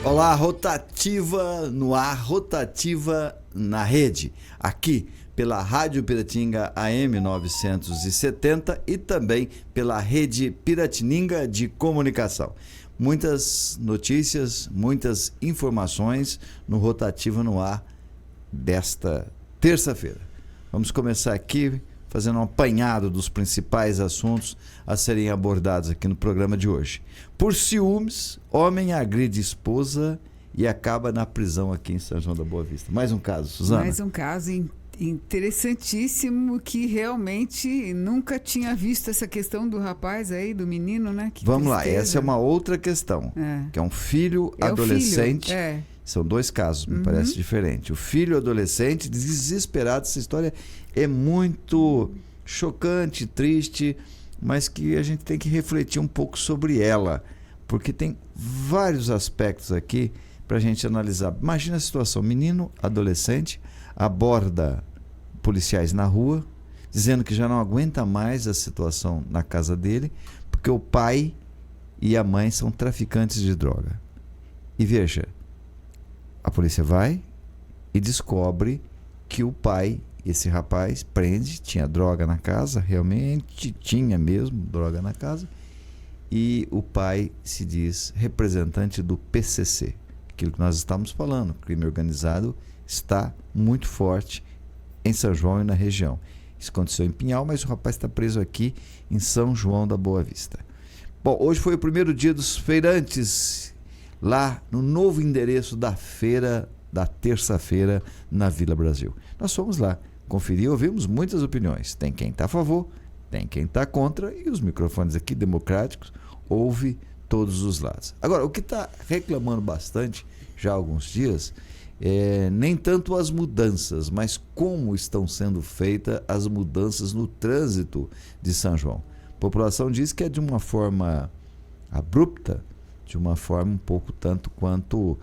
Olá, Rotativa no ar, Rotativa na rede, aqui pela Rádio Piratininga AM 970 e também pela Rede Piratininga de Comunicação. Muitas notícias, muitas informações no Rotativa no ar desta terça-feira. Vamos começar aqui fazendo um apanhado dos principais assuntos a serem abordados aqui no programa de hoje. Por ciúmes, homem agride esposa e acaba na prisão aqui em São João da Boa Vista. Mais um caso, Suzana. Mais um caso interessantíssimo que realmente nunca tinha visto essa questão do rapaz aí, do menino, né? Que Vamos tristeza. lá, essa é uma outra questão, que é um filho adolescente. São dois casos, me parece diferente. O filho adolescente desesperado, essa história é muito chocante, triste, mas que a gente tem que refletir um pouco sobre ela, porque tem vários aspectos aqui para a gente analisar. Imagina a situação, menino adolescente aborda policiais na rua, dizendo que já não aguenta mais a situação na casa dele, porque o pai e a mãe são traficantes de droga. E veja, a polícia vai e descobre que o pai, esse rapaz, prende, tinha droga na casa, realmente tinha mesmo droga na casa, e o pai se diz representante do PCC, aquilo que nós estamos falando, o crime organizado está muito forte em São João e na região. Isso aconteceu em Pinhal, mas o rapaz está preso aqui em São João da Boa Vista. Bom, hoje foi o primeiro dia dos feirantes, lá no novo endereço da feira da terça-feira na Vila Brasil. Nós fomos lá conferir, ouvimos muitas opiniões. Tem quem está a favor, tem quem está contra, e os microfones aqui democráticos ouve todos os lados. Agora, o que está reclamando bastante já há alguns dias é nem tanto as mudanças, mas como estão sendo feitas as mudanças no trânsito de São João. A população diz que é de uma forma abrupta, de uma forma um pouco tanto quanto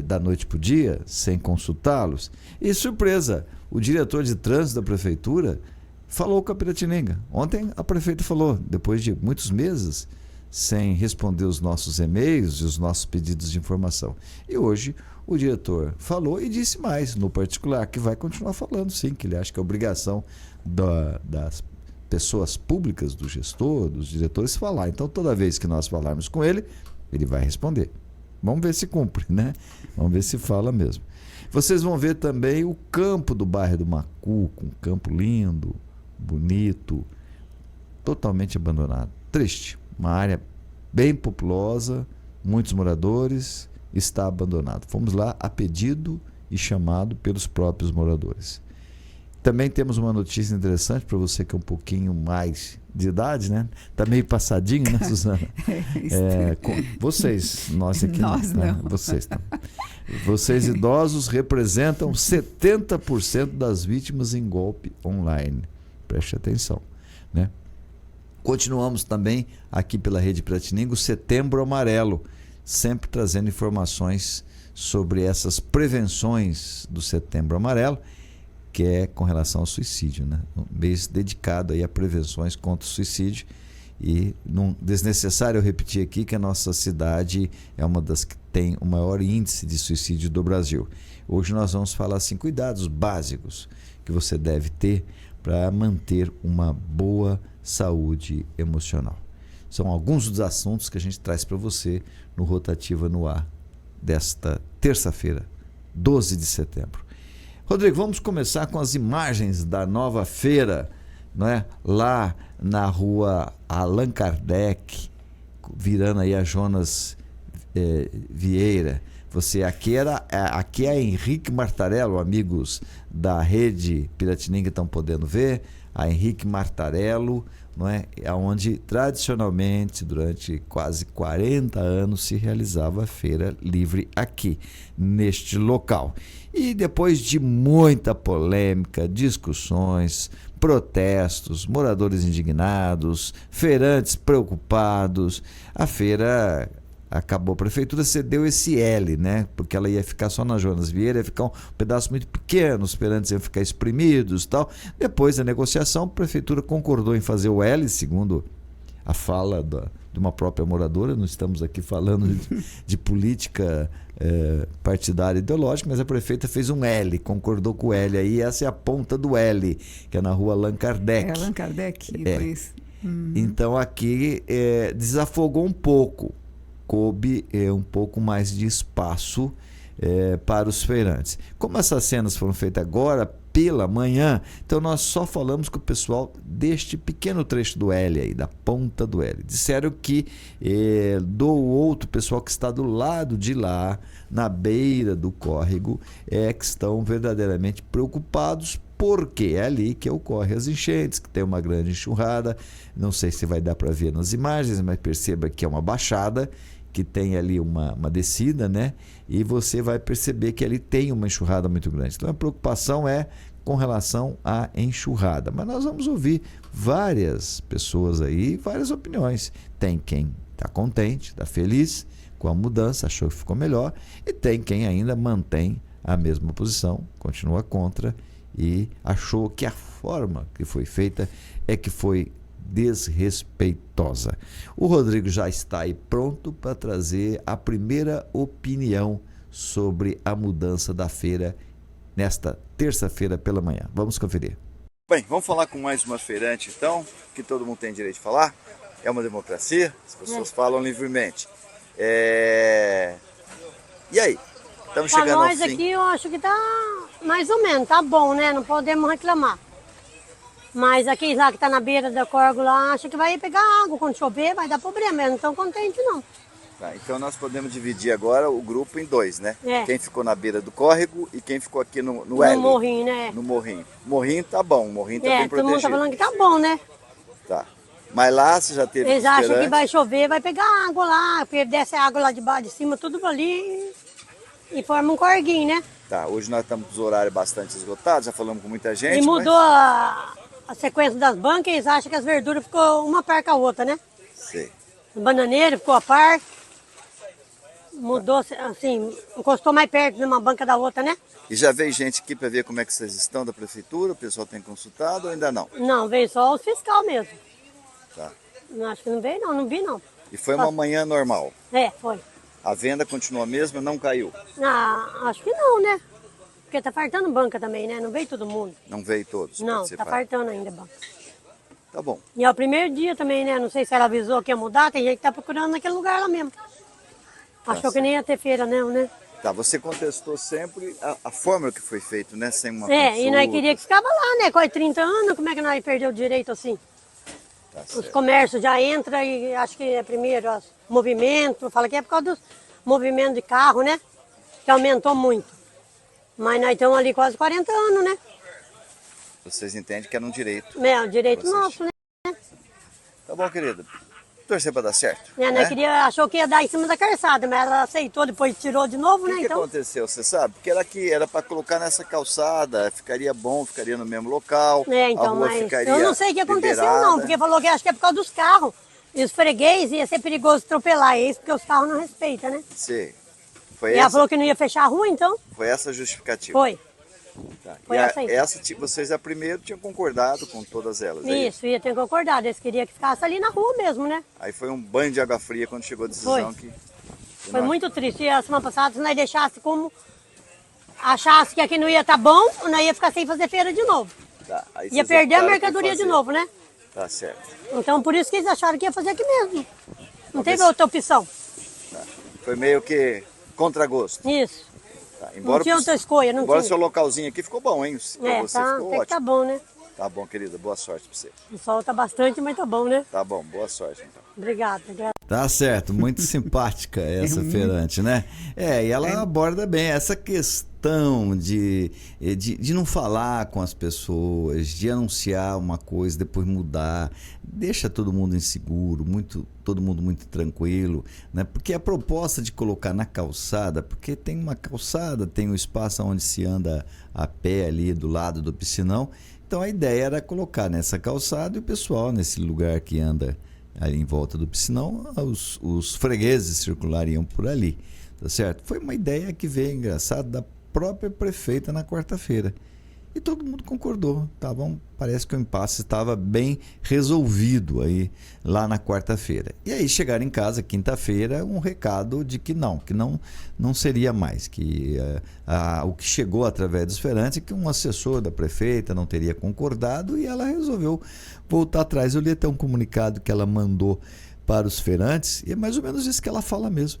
da noite para o dia, sem consultá-los. E surpresa, o diretor de trânsito da prefeitura falou com a Piratininga. Ontem a prefeita falou, depois de muitos meses sem responder os nossos e-mails e os nossos pedidos de informação. E hoje o diretor falou e disse mais, no particular, que vai continuar falando, sim, que ele acha que é obrigação das pessoas públicas, do gestor, dos diretores, falar. Então, toda vez que nós falarmos com ele, ele vai responder. Vamos ver se cumpre, né? Vamos ver se fala mesmo. Vocês vão ver também o campo do bairro do Macuco, um campo lindo, bonito, totalmente abandonado. Triste. Uma área bem populosa, muitos moradores, está abandonado. Fomos lá a pedido e chamado pelos próprios moradores. Também temos uma notícia interessante para você que é um pouquinho mais de idade, né? Tá meio passadinho, né, Suzana? Vocês, nós aqui nós não. Né? Vocês idosos representam 70% das vítimas em golpe online. Preste atenção, né? Continuamos também aqui pela Rede Piratininga o Setembro Amarelo, sempre trazendo informações sobre essas prevenções do Setembro Amarelo, que é com relação ao suicídio, né? Um mês dedicado aí a prevenções contra o suicídio. E não desnecessário eu repetir aqui que a nossa cidade é uma das que tem o maior índice de suicídio do Brasil. Hoje nós vamos falar assim, cuidados básicos que você deve ter para manter uma boa saúde emocional. São alguns dos assuntos que a gente traz para você no Rotativa no Ar desta terça-feira, 12 de setembro. Rodrigo, vamos começar com as imagens da nova feira, não é? Lá na rua Allan Kardec, virando aí a Jonas Vieira. Aqui é Henrique Martarello, amigos da Rede Piratininga estão podendo ver, a Henrique Martarello, não é? Onde tradicionalmente, durante quase 40 anos, se realizava a feira livre aqui, neste local. E depois de muita polêmica, discussões, protestos, moradores indignados, feirantes preocupados, a feira acabou, a prefeitura cedeu esse L, né? Porque ela ia ficar só na Jonas Vieira, ia ficar um pedaço muito pequeno, os feirantes iam ficar espremidos e tal. Depois da negociação, a prefeitura concordou em fazer o L, segundo a fala de uma própria moradora. Não estamos aqui falando de política partidária ideológica, mas a prefeita fez um L, concordou com o L aí. Essa é a ponta do L, que é na rua Allan Kardec. Allan Kardec, pois. Então aqui desafogou um pouco, coube um pouco mais de espaço para os feirantes. Como essas cenas foram feitas agora pela manhã, então nós só falamos com o pessoal deste pequeno trecho do L aí, da ponta do L. Disseram que do outro pessoal que está do lado de lá, na beira do córrego, que estão verdadeiramente preocupados, porque é ali que ocorrem as enchentes, que tem uma grande enxurrada. Não sei se vai dar para ver nas imagens, mas perceba que é uma baixada, que tem ali uma descida, né? E você vai perceber que ali tem uma enxurrada muito grande. Então a preocupação é com relação à enxurrada. Mas nós vamos ouvir várias pessoas aí, várias opiniões. Tem quem está contente, está feliz com a mudança, achou que ficou melhor, e tem quem ainda mantém a mesma posição, continua contra e achou que a forma que foi feita é que foi desrespeitosa. O Rodrigo já está aí pronto para trazer a primeira opinião sobre a mudança da feira nesta terça-feira pela manhã. Vamos conferir. Bem, vamos falar com mais uma feirante então, que todo mundo tem direito de falar. É uma democracia, as pessoas falam livremente. E aí? Estamos chegando ao fim. Nós aqui eu acho que tá mais ou menos, tá bom, né? Não podemos reclamar. Mas aqui lá que tá na beira da córrego lá, acha que vai pegar água quando chover, vai dar problema, eles não estão contentes não. Tá, então nós podemos dividir agora o grupo em dois, né? Quem ficou na beira do córrego e quem ficou aqui no L. No morrinho, né? No morrinho. Morrinho tá bom, morrinho tá bem protegido. Todo mundo tá falando que tá bom, né? Tá. Mas lá você já teve eles acham que vai chover, vai pegar água lá, porque desce a água lá de baixo, de cima, tudo ali e forma um corguinho, né? Tá, hoje nós estamos com os horários bastante esgotados, já falamos com muita gente. E mudou a sequência das bancas, eles acham que as verduras ficou uma par com a outra, né? Sim. O bananeiro ficou a par. Mudou, assim, encostou mais perto de uma banca da outra, né? E já veio gente aqui para ver como é que vocês estão da prefeitura? O pessoal tem consultado ou ainda não? Não, veio só os fiscal mesmo. Tá. Acho que não veio não vi não. E foi uma manhã normal? Foi. A venda continua a mesma, não caiu? Acho que não, né? Porque tá faltando banca também, né? Não veio todo mundo. Não veio todos? Não, tá faltando ainda banca. Tá bom. E é o primeiro dia também, né? Não sei se ela avisou que ia mudar, tem gente que tá procurando naquele lugar lá mesmo. Achou que nem ia ter feira, não, né? Tá, você contestou sempre a forma que foi feito, né? Sem uma consulta. E nós queríamos que ficava lá, né? Quase 30 anos, como é que nós perdeu o direito assim? Tá os certo. Comércios já entram e acho que é primeiro os movimentos, fala que é por causa dos movimentos de carro, né? Que aumentou muito. Mas nós estamos ali quase 40 anos, né? Vocês entendem que era um direito. É um direito nosso, né? Tá bom, querida. Torcer para dar certo. Nós achou que ia dar em cima da calçada, mas ela aceitou, depois tirou de novo, né? O que aconteceu, você sabe? Porque era para colocar nessa calçada, ficaria bom, ficaria no mesmo local. Então, a rua mas ficaria eu não sei o que aconteceu liberada. não, porque falou que acho que é por causa dos carros. E os freguês ia ser perigoso atropelar eles, porque os carros não respeitam, né? Sim. E ela falou que não ia fechar a rua, então? Foi essa a justificativa? Foi. Tá. Foi essa aí. Vocês a primeiro tinham concordado com todas elas? Isso, ia ter concordado. Eles queriam que ficasse ali na rua mesmo, né? Aí foi um banho de água fria quando chegou a decisão que... Foi muito triste. E a semana passada, se nós deixasse como... Achasse que aqui não ia estar bom, nós ia ficar sem fazer feira de novo. Tá. Aí ia perder a mercadoria de novo, né? Tá certo. Então por isso que eles acharam que ia fazer aqui mesmo. Não teve outra opção. Tá. Foi meio que contra gosto. Isso. Tá. Não tinha outra escolha, não Embora tinha. seu localzinho aqui ficou bom, hein? Pra você ficou tem ótimo. que tá bom, né? Tá bom, querida. Boa sorte pra você. O sol tá bastante, mas tá bom, né? Tá bom, boa sorte então. Obrigada. Tá certo, muito simpática essa feirante, né? E ela aborda bem essa questão de não falar com as pessoas, de anunciar uma coisa, depois mudar, deixa todo mundo inseguro, todo mundo muito tranquilo, né? Porque a proposta de colocar na calçada, porque tem uma calçada, tem um espaço onde se anda a pé ali do lado do piscinão, então a ideia era colocar nessa calçada e o pessoal nesse lugar que anda ali em volta do piscinão, os fregueses circulariam por ali, tá certo? Foi uma ideia que veio, engraçado, da própria prefeita na quarta-feira. E todo mundo concordou. Parece que o impasse estava bem resolvido aí lá na quarta-feira. E aí chegaram em casa, quinta-feira, um recado de que não seria mais. Que o que chegou através dos feirantes é que um assessor da prefeita não teria concordado e ela resolveu voltar atrás. Eu li até um comunicado que ela mandou para os feirantes e é mais ou menos isso que ela fala mesmo.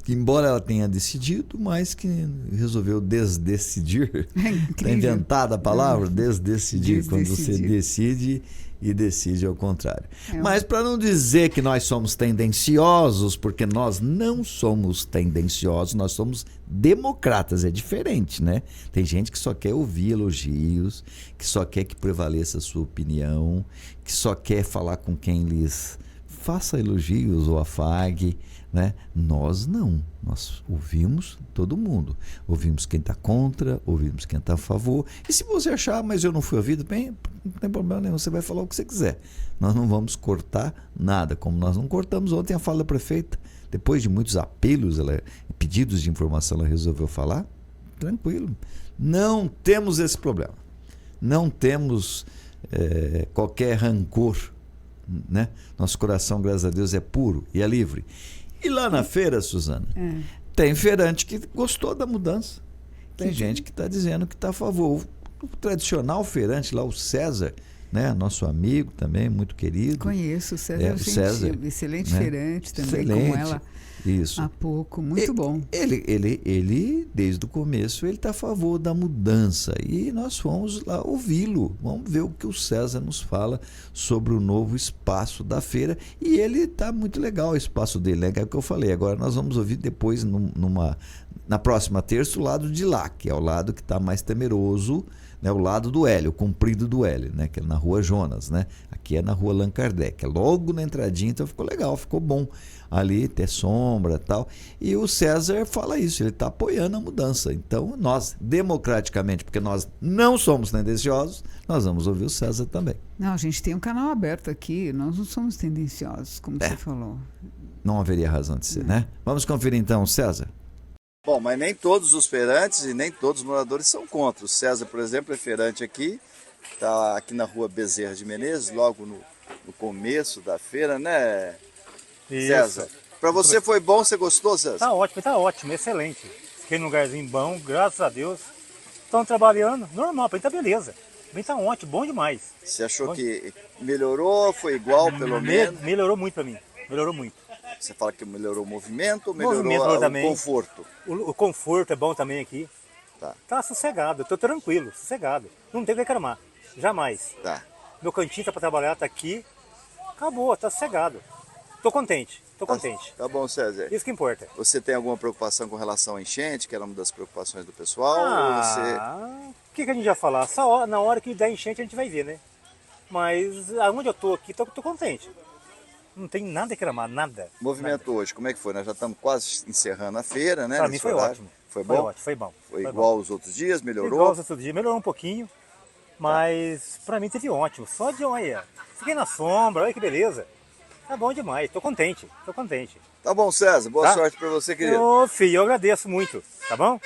Embora ela tenha decidido, mas que resolveu desdecidir. Está inventada a palavra, desdecidir, quando você decide e decide ao contrário. Mas para não dizer que nós somos tendenciosos, porque nós não somos tendenciosos, nós somos democratas, é diferente, né? Tem gente que só quer ouvir elogios, que só quer que prevaleça a sua opinião, que só quer falar com quem lhes faça elogios ou afague. Né? Nós não, nós ouvimos todo mundo, ouvimos quem está contra, ouvimos quem está a favor, e se você achar, mas eu não fui ouvido, bem, não tem problema nenhum, você vai falar o que você quiser, nós não vamos cortar nada, como nós não cortamos ontem a fala da prefeita, depois de muitos apelos, pedidos de informação, ela resolveu falar, tranquilo, não temos esse problema, não temos qualquer rancor, né? Nosso coração, graças a Deus, é puro e é livre. E lá na feira, Suzana, tem feirante que gostou da mudança. Tem gente que está dizendo que está a favor. O tradicional feirante lá, o César, né? Nosso amigo também, muito querido. Conheço o César, o César, excelente, né? Feirante também, excelente. Com ela isso. Há pouco, muito bom. Ele, desde o começo, ele está a favor da mudança. E nós fomos lá ouvi-lo. Vamos ver o que o César nos fala sobre o novo espaço da feira. E ele está muito legal, o espaço dele, né? É o que eu falei. Agora nós vamos ouvir depois, na próxima terça, o lado de lá, que é o lado que está mais temeroso, né? O lado do Hélio, o comprido do Hélio, né? Que é na Rua Jonas, né? Aqui é na Rua Allan Kardec, é logo na entradinha, então ficou legal, ficou bom ali, ter sombra e tal. E o César fala isso, ele está apoiando a mudança. Então nós, democraticamente, porque nós não somos tendenciosos, nós vamos ouvir o César também. Não, a gente tem um canal aberto aqui, nós não somos tendenciosos, como você falou. Não haveria razão de ser, né? Vamos conferir então, César. Bom, mas nem todos os feirantes e nem todos os moradores são contra. O César, por exemplo, é feirante aqui, está aqui na Rua Bezerra de Menezes, logo no começo da feira, né, isso. César? Para você foi bom, você gostou, César? Tá ótimo, excelente. Fiquei num lugarzinho bom, graças a Deus. Estão trabalhando, normal, para mim tá beleza. Para mim tá ótimo, bom demais. Você achou que melhorou, foi igual pelo menos? Melhorou muito para mim, melhorou muito. Você fala que melhorou o movimento ou melhorou o conforto? O conforto é bom também aqui. Tá sossegado, eu tô tranquilo, sossegado. Não tem o que reclamar, jamais. Tá. Meu cantinho tá para trabalhar, tá aqui. Acabou, tá sossegado. Tô contente. Tá bom, César. Isso que importa. Você tem alguma preocupação com relação à enchente, que era uma das preocupações do pessoal? O que a gente vai falar? Só na hora que der enchente a gente vai ver, né? Mas aonde eu tô aqui, tô contente. Não tem nada a reclamar, nada. Movimento hoje, como é que foi? Nós já estamos quase encerrando a feira, né? Para mim foi ótimo. Foi bom? Foi bom. Foi igual aos outros dias? Melhorou? Igual aos outros dias, melhorou um pouquinho. Mas para mim teve ótimo. Só de olha, fiquei na sombra, olha que beleza. Tá bom demais, tô contente. Tá bom, César, boa sorte pra você, querido. Ô, filho, eu agradeço muito, tá bom?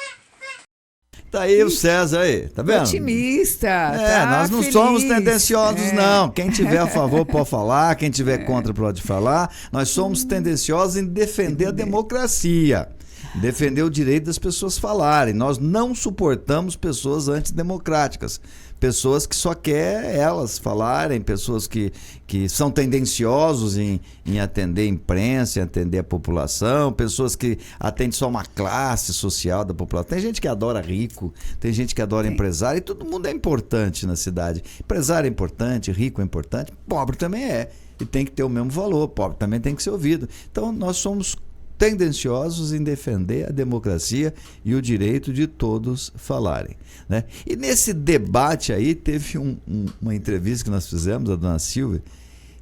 Tá aí o César aí, tá vendo? Otimista, nós não somos tendenciosos não. Quem tiver a favor pode falar, quem tiver contra pode falar. Nós somos tendenciosos em defender a democracia. Defender o direito das pessoas falarem. Nós não suportamos pessoas antidemocráticas. Pessoas que só querem elas falarem, pessoas que são tendenciosos em atender a imprensa, em atender a população, pessoas que atendem só uma classe social da população. Tem gente que adora rico, tem gente que adora empresário, e todo mundo é importante na cidade. Empresário é importante, rico é importante, pobre também é. E tem que ter o mesmo valor, pobre também tem que ser ouvido. Então nós somos tendenciosos em defender a democracia e o direito de todos falarem, né? E nesse debate aí teve uma entrevista que nós fizemos, a dona Silvia,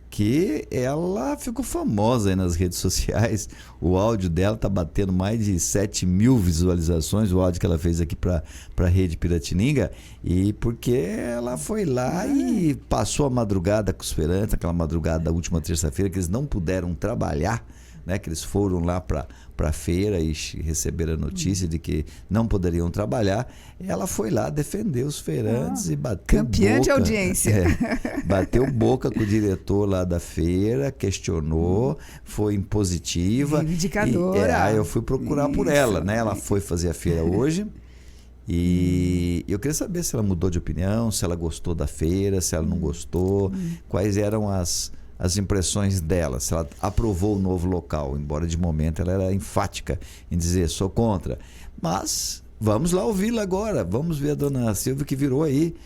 que ela ficou famosa aí nas redes sociais. O áudio dela está batendo mais de 7.000 visualizações, o áudio que ela fez aqui para a Rede Piratininga, e porque ela foi lá e passou a madrugada com os feirantes, aquela madrugada da última terça-feira que eles não puderam trabalhar, né, que eles foram lá para a feira e receberam a notícia de que não poderiam trabalhar. Ela foi lá defender os feirantes e bateu campeã boca, de audiência. Bateu boca com o diretor lá da feira, questionou, foi impositiva. Reivindicadora. Eu fui procurar por ela, né? Ela foi fazer a feira hoje. E eu queria saber se ela mudou de opinião, se ela gostou da feira, se ela não gostou, quais eram as impressões dela, se ela aprovou o novo local, embora de momento ela era enfática em dizer sou contra. Mas vamos lá ouvi-la agora, vamos ver a dona Silvia que virou aí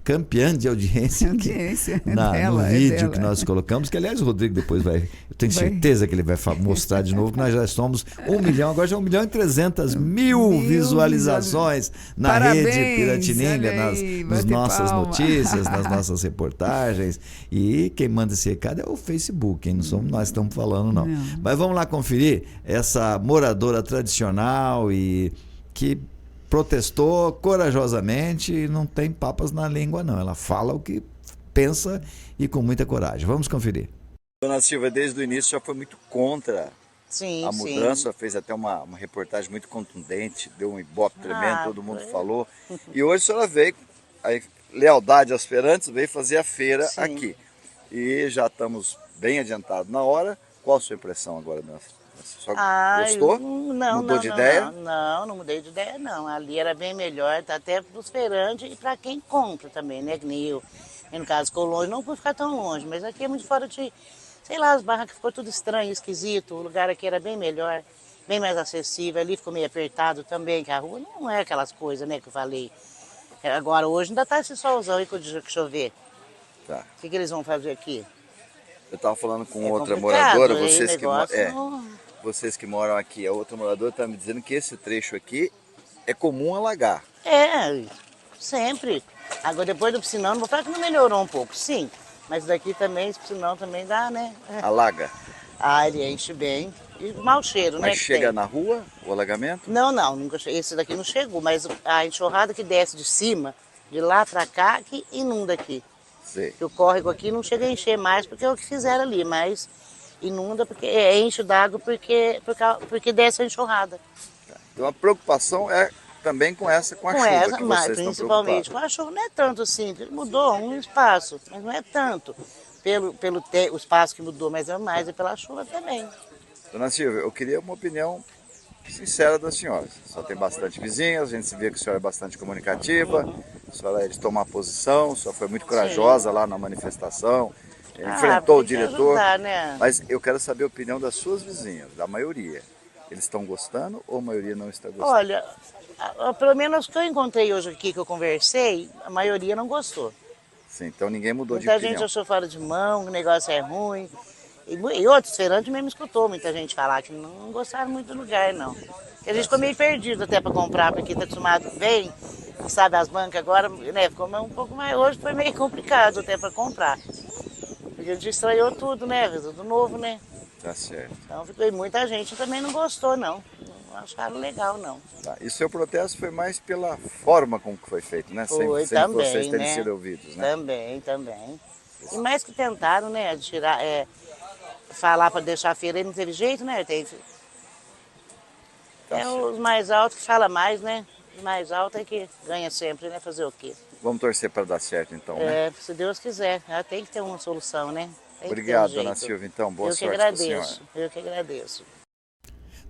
campeã de audiência no vídeo que nós colocamos, que aliás o Rodrigo depois vai, eu tenho certeza que ele vai mostrar de novo que nós já somos 1 milhão, agora já 1.300.000 visualizações na Parabéns, rede Piratininga, nas nossas notícias, nas nossas reportagens, e quem manda esse recado é o Facebook, hein? Não somos nós que estamos falando não. Mas vamos lá conferir essa moradora tradicional e que protestou corajosamente e não tem papas na língua não, ela fala o que pensa e com muita coragem. Vamos conferir. Dona Silvia, desde o início já foi muito contra a mudança, fez até uma reportagem muito contundente, deu um ibope tremendo, todo mundo falou. E hoje a senhora veio, a lealdade aos feirantes, veio fazer a feira aqui. E já estamos bem adiantados na hora. Qual a sua impressão agora, dona Silvia? Gostou? Mudou de ideia? Não mudei de ideia não. Ali era bem melhor, tá até para os feirantes e para quem compra também, né? Que nem eu. E no caso ficou longe, não por ficar tão longe, mas aqui é muito fora de... Sei lá, as barracas ficou tudo estranho, esquisito. O lugar aqui era bem melhor, bem mais acessível. Ali ficou meio apertado também, que a rua não é aquelas coisas, né, que eu falei. Agora hoje ainda tá esse solzão aí que chover. Tá. O que eles vão fazer aqui? Eu estava falando com outra moradora, vocês que moram aqui, a outra moradora está me dizendo que esse trecho aqui é comum alagar. Sempre. Agora depois do piscinão, não vou falar que não melhorou um pouco, sim. Mas daqui também, esse piscinão também dá, né? Alaga? Ele enche bem. E mau cheiro, né? Mas chega na rua, o alagamento? Não, nunca cheguei. Esse daqui não chegou, mas a enxurrada que desce de cima, de lá para cá, que inunda aqui. Que o córrego aqui não chega a encher mais porque é o que fizeram ali, mas inunda porque enche d'água porque desce a enxurrada. Então a preocupação é também com a chuva que vocês principalmente com a chuva, não é tanto assim, mudou um espaço, mas não é tanto o espaço que mudou, mas é mais pela chuva também. Dona Silvia, eu queria uma opinião sincera da senhora. A senhora tem bastante vizinhas, a gente se vê que a senhora é bastante comunicativa, a senhora é de tomar posição, a senhora foi muito corajosa lá na manifestação, enfrentou o diretor, né? Mas eu quero saber a opinião das suas vizinhas, da maioria. Eles estão gostando ou a maioria não está gostando? Olha, pelo menos que eu encontrei hoje aqui, que eu conversei, a maioria não gostou. Sim, então ninguém mudou de opinião. Muita gente achou fora de mão, que o negócio é ruim. E outros feirantes mesmo escutou muita gente falar que não gostaram muito do lugar, não. E a gente ficou meio perdido até para comprar, porque está acostumado bem, sabe, as bancas agora, né, ficou um pouco mais, hoje foi meio complicado até para comprar. Porque a gente estranhou tudo, né, tudo novo, né. Tá certo. Então muita gente também não gostou, não acharam legal, não. Tá. E seu protesto foi mais pela forma como que foi feito, né, sem também, vocês terem né? sido ouvidos, né. Também. E mais que tentaram, né, tirar... falar para deixar a feira, aí não teve jeito, né? Os mais altos que falam mais, né? Os mais altos é que ganha sempre, né? Fazer o quê? Vamos torcer para dar certo, então, né? Se Deus quiser. Tem que ter uma solução, né? Obrigado, dona Silvia, então. Boa sorte para a senhora. Eu que agradeço.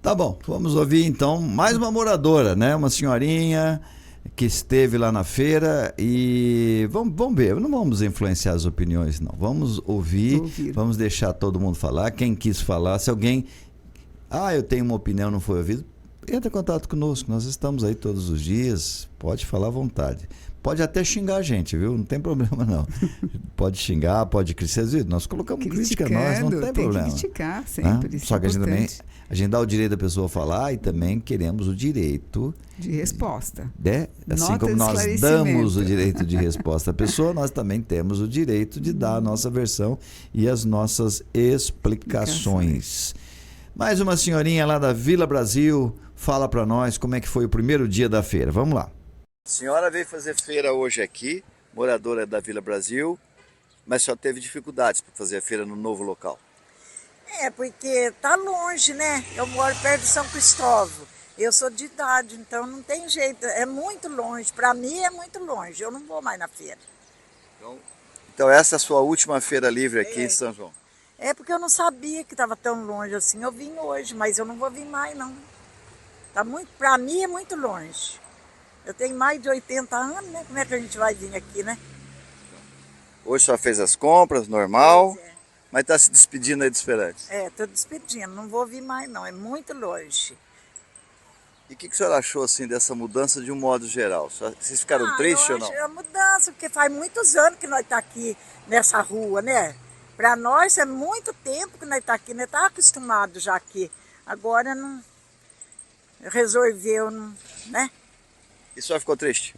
Tá bom, vamos ouvir, então, mais uma moradora, né? Uma senhorinha que esteve lá na feira e vamos ver, não vamos influenciar as opiniões não, vamos ouvir, vamos deixar todo mundo falar, quem quis falar, se alguém, eu tenho uma opinião, não foi ouvido, entra em contato conosco, nós estamos aí todos os dias, pode falar à vontade, pode até xingar a gente, viu, não tem problema não, pode xingar, pode criticar, nós colocamos crítica, nós não tem problema. Tem que criticar sempre, só que a gente dá o direito da pessoa falar e também queremos o direito de resposta. Assim como nós damos o direito de resposta à pessoa, nós também temos o direito de dar a nossa versão e as nossas explicações. Mais uma senhorinha lá da Vila Brasil fala para nós como é que foi o primeiro dia da feira. Vamos lá. A senhora veio fazer feira hoje aqui, moradora da Vila Brasil, mas só teve dificuldades para fazer a feira no novo local. Porque tá longe, né? Eu moro perto de São Cristóvão. Eu sou de idade, então não tem jeito. É muito longe. Para mim é muito longe. Eu não vou mais na feira. Então essa é a sua última feira livre aqui em São João? Porque eu não sabia que estava tão longe assim. Eu vim hoje, mas eu não vou vir mais, não. Para mim é muito longe. Eu tenho mais de 80 anos, né? Como é que a gente vai vir aqui, né? Hoje só fez as compras, normal, mas está se despedindo aí dos feirantes. Estou despedindo, não vou vir mais não, é muito longe. E o que a senhora achou assim dessa mudança de um modo geral? Vocês ficaram tristes ou não? Eu acho a mudança, porque faz muitos anos que nós estamos aqui nessa rua, né? Para nós é muito tempo que nós estamos aqui, nós estamos acostumados já aqui. Agora não resolveu, né? E a senhora ficou triste?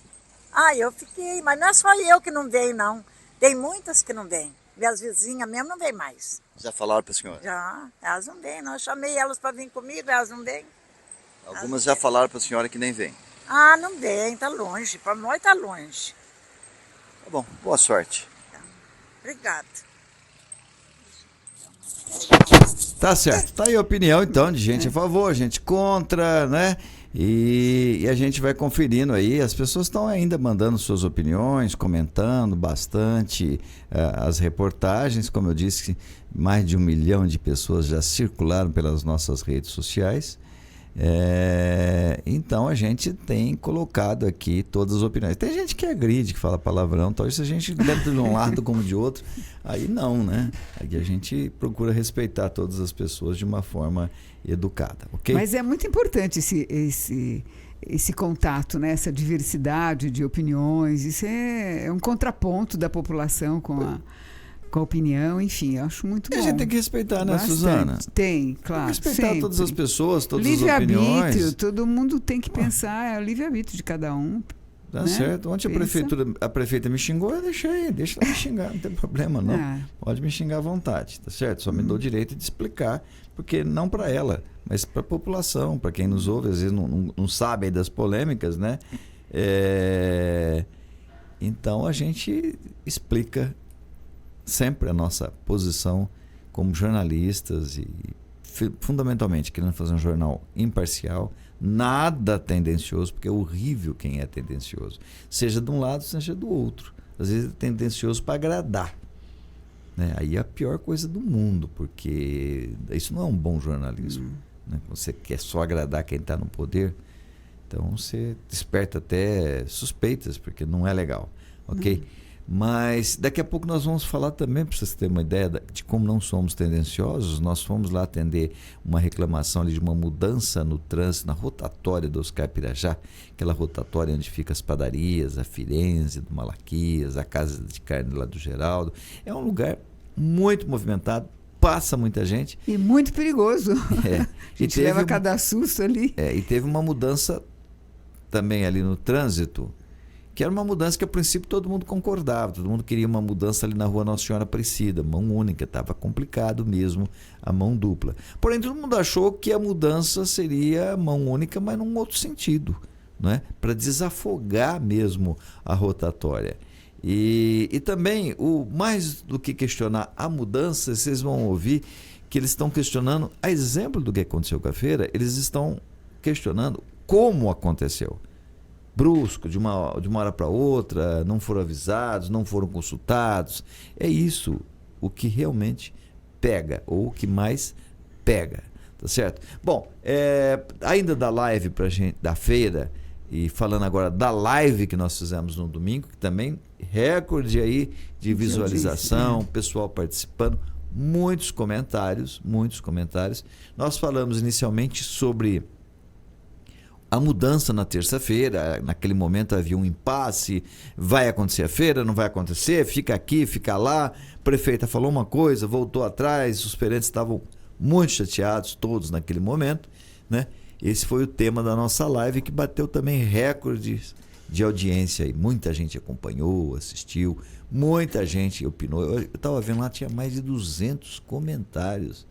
Eu fiquei, mas não é só eu que não venho, não. Tem muitas que não vêm. Minhas vizinhas mesmo não vêm mais. Já falaram para a senhora? Já, elas não vêm. Eu chamei elas para vir comigo, elas não vêm. Algumas já falaram para a senhora que nem vêm. Não vem, tá longe. Para nós tá longe. Tá bom, boa sorte. Obrigada. Tá certo. Tá aí a opinião, então, de gente a favor, gente contra, né? E a gente vai conferindo aí. As pessoas estão ainda mandando suas opiniões, comentando bastante as reportagens. Como eu disse, mais de 1 milhão de pessoas já circularam pelas nossas redes sociais. Então a gente tem colocado aqui todas as opiniões. Tem gente que agride, que fala palavrão, talvez se a gente dentro de um lado como de outro, aí não, né? Aí a gente procura respeitar todas as pessoas de uma forma educada, ok? Mas é muito importante esse contato, né? Essa diversidade de opiniões. Isso é um contraponto da população com a opinião, enfim, eu acho muito bom. A gente tem que respeitar, né, bastante. Suzana? Tem, claro. Tem que respeitar sempre. todas as pessoas, todas as livre-arbítrio, opiniões. todo mundo tem que pensar, é o livre-arbítrio de cada um. Tá né? certo. Ontem a prefeita me xingou, eu deixa ela me xingar, não tem problema não. Pode me xingar à vontade, tá certo? Só me dou o direito de explicar, porque não para ela, mas para a população, para quem nos ouve, às vezes não sabe aí das polêmicas, né? Então a gente explica sempre a nossa posição como jornalistas e fundamentalmente querendo fazer um jornal imparcial, nada tendencioso, porque é horrível quem é tendencioso, seja de um lado, seja do outro. Às vezes é tendencioso para agradar, né? Aí é a pior coisa do mundo, porque isso não é um bom jornalismo, né? Você quer só agradar quem está no poder, então você desperta até suspeitas, porque não é legal, ok? Mas daqui a pouco nós vamos falar também, para vocês terem uma ideia de como não somos tendenciosos. Nós fomos lá atender uma reclamação ali de uma mudança no trânsito, na rotatória do Oscar Pirajá, aquela rotatória onde fica as padarias, a Firenze, do Malaquias, a casa de carne lá do Geraldo. É um lugar muito movimentado, passa muita gente. E muito perigoso. A gente leva cada susto ali. E teve uma mudança também ali no trânsito, que era uma mudança que a princípio todo mundo concordava, todo mundo queria uma mudança ali na rua Nossa Senhora Aparecida, mão única, estava complicado mesmo a mão dupla. Porém, todo mundo achou que a mudança seria mão única, mas num outro sentido, né? Para desafogar mesmo a rotatória. E também, mais do que questionar a mudança, vocês vão ouvir que eles estão questionando, a exemplo do que aconteceu com a feira, eles estão questionando como aconteceu. Brusco, de uma hora para outra, não foram avisados, não foram consultados. É isso o que realmente pega, ou o que mais pega, tá certo? Bom, ainda da live pra gente, da feira, e falando agora da live que nós fizemos no domingo, que também recorde aí de visualização, pessoal participando, muitos comentários. Nós falamos inicialmente sobre a mudança na terça-feira. Naquele momento havia um impasse, vai acontecer a feira, não vai acontecer, fica aqui, fica lá, a prefeita falou uma coisa, voltou atrás, os feirantes estavam muito chateados, todos naquele momento, né? Esse foi o tema da nossa live, que bateu também recordes de audiência, e muita gente acompanhou, assistiu, muita gente opinou. Eu estava vendo lá, tinha mais de 200 comentários.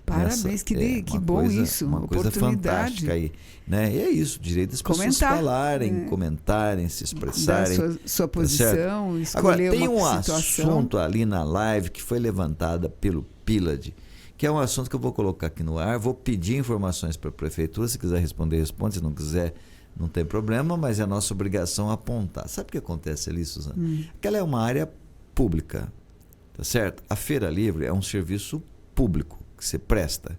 Parabéns, que bom coisa, isso, uma coisa fantástica aí, né? E é isso, o direito das pessoas falarem, comentarem, se expressarem. Dar sua posição, escolher agora, tem uma um situação. assunto ali na live que foi levantada pelo Pilad, que é um assunto que eu vou colocar aqui no ar. Vou pedir informações para a prefeitura. Se quiser responder, responde. Se não quiser, não tem problema, mas é a nossa obrigação apontar. Sabe o que acontece ali, Suzana? Aquela é uma área pública, tá certo? A Feira Livre é um serviço público que você presta.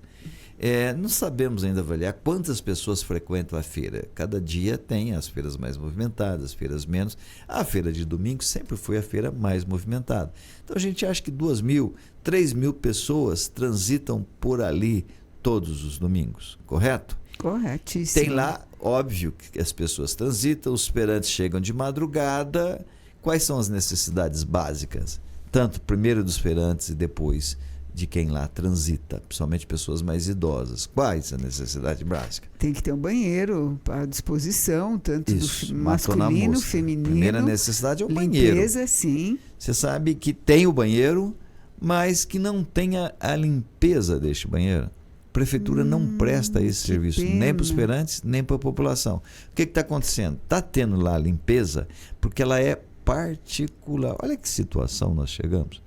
Não sabemos ainda avaliar quantas pessoas frequentam a feira. Cada dia tem as feiras mais movimentadas, as feiras menos. A feira de domingo sempre foi a feira mais movimentada. Então a gente acha que 2.000, 3.000 pessoas transitam por ali todos os domingos, correto? Corretíssimo. Tem lá, óbvio, que as pessoas transitam, os feirantes chegam de madrugada. Quais são as necessidades básicas? Tanto primeiro dos feirantes e depois de quem lá transita, principalmente pessoas mais idosas. Quais a necessidade básica? Tem que ter um banheiro à disposição, tanto do masculino, feminino. Primeira necessidade é o limpeza, banheiro. Limpeza, sim. Você sabe que tem o banheiro, mas que não tenha a limpeza deste banheiro. A prefeitura não presta esse serviço, nem para os feirantes, nem para a população. O que está acontecendo? Está tendo lá a limpeza, porque ela é particular. Olha que situação nós chegamos.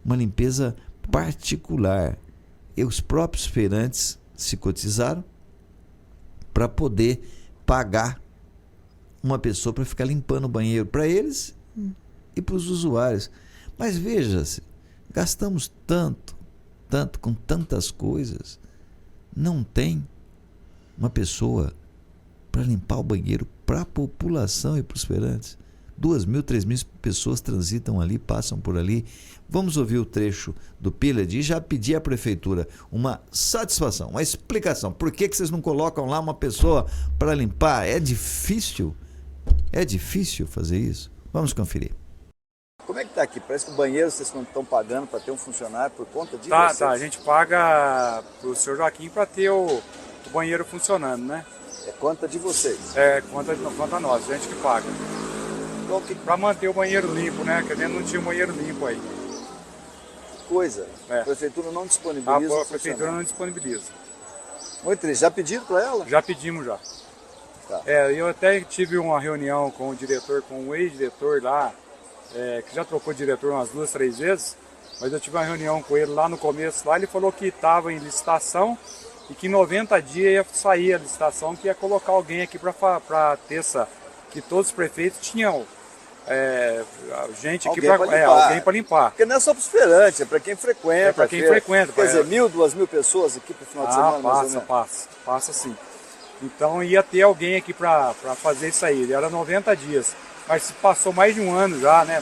Uma limpeza particular. E os próprios feirantes se cotizaram para poder pagar uma pessoa para ficar limpando o banheiro para eles e para os usuários. Mas veja-se, gastamos tanto com tantas coisas, não tem uma pessoa para limpar o banheiro para a população e para os feirantes. 2.000, 3.000 pessoas transitam ali, passam por ali. Vamos ouvir o trecho do Piled e já pedir à prefeitura uma satisfação, uma explicação. Por que vocês não colocam lá uma pessoa para limpar? É difícil fazer isso. Vamos conferir. Como é que está aqui? Parece que o banheiro vocês não estão pagando para ter um funcionário por conta de vocês? Tá, a gente paga para o senhor Joaquim para ter o banheiro funcionando, né? É conta de vocês? É, conta nossa, a gente que paga. Para manter o banheiro limpo, né? Que dentro não tinha um banheiro limpo aí. Coisa. A prefeitura não disponibiliza. A prefeitura não disponibiliza. Muito triste. Já pediram para ela? Já pedimos já. Tá. Eu até tive uma reunião com o diretor, com o ex-diretor lá, que já trocou de diretor umas 2, 3 vezes, mas eu tive uma reunião com ele lá no começo, lá ele falou que estava em licitação e que em 90 dias ia sair a licitação, que ia colocar alguém aqui para ter que todos os prefeitos tinham gente aqui alguém para limpar. Porque não é só para os feirantes, é para quem frequenta. É para quem frequenta. Quer dizer, 1.000, 2.000 pessoas aqui para o final de semana? Passa sim. Então ia ter alguém aqui para fazer isso aí. Era 90 dias. Mas passou mais de um ano já, né?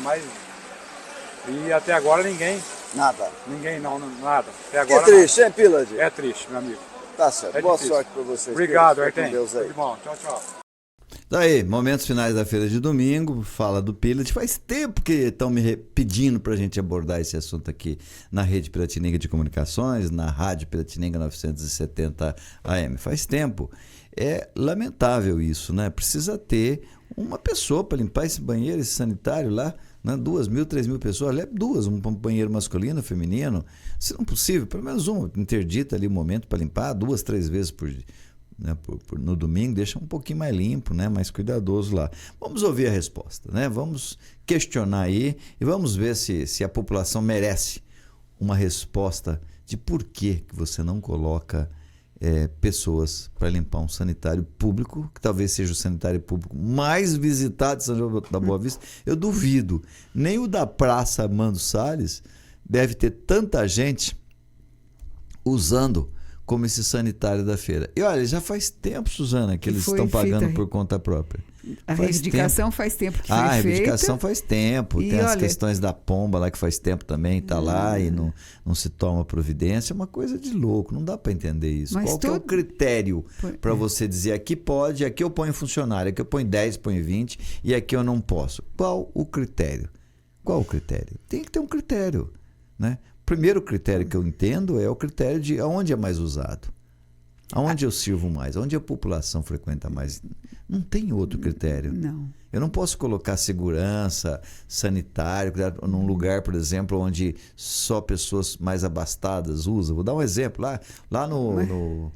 E até agora ninguém. Nada. Ninguém, nada. Até agora. Que triste, hein, Piled? É triste, meu amigo. Tá certo. Boa sorte para vocês. Obrigado, Artem. Deus aí. Tudo bom. Tchau, tchau. Daí, momentos finais da feira de domingo, fala do Piled. Faz tempo que estão me pedindo para a gente abordar esse assunto aqui na Rede Piratininga de Comunicações, na Rádio Piratininga 970 AM. Faz tempo. É lamentável isso, né? Precisa ter uma pessoa para limpar esse banheiro, esse sanitário lá, né? 2.000, 3.000 pessoas, ali é duas, um banheiro masculino, feminino. Se não possível, pelo menos uma interdita ali um momento para limpar 2, 3 vezes no domingo, deixa um pouquinho mais limpo, né? Mais cuidadoso lá. Vamos ouvir a resposta, né? Vamos questionar aí e vamos ver se a população merece uma resposta de por que você não coloca pessoas para limpar um sanitário público, que talvez seja o sanitário público mais visitado de São João da Boa Vista. Eu duvido, nem o da Praça Armando Salles deve ter tanta gente usando como esse sanitário da feira. E olha, já faz tempo, Suzana, que eles estão pagando por conta própria. A reivindicação faz tempo que foi feita. A reivindicação faz tempo. Tem as questões da pomba lá que faz tempo também, está lá e não se toma providência. É uma coisa de louco, não dá para entender isso. Qual que é o critério para você dizer aqui pode, aqui eu ponho funcionário, aqui eu ponho 10, ponho 20 e aqui eu não posso? Qual o critério? Tem que ter um critério, né? O primeiro critério que eu entendo é o critério de aonde é mais usado. Aonde eu sirvo mais? Onde a população frequenta mais? Não tem outro critério. Não. Eu não posso colocar segurança, sanitário, num lugar, por exemplo, onde só pessoas mais abastadas usam. Vou dar um exemplo lá no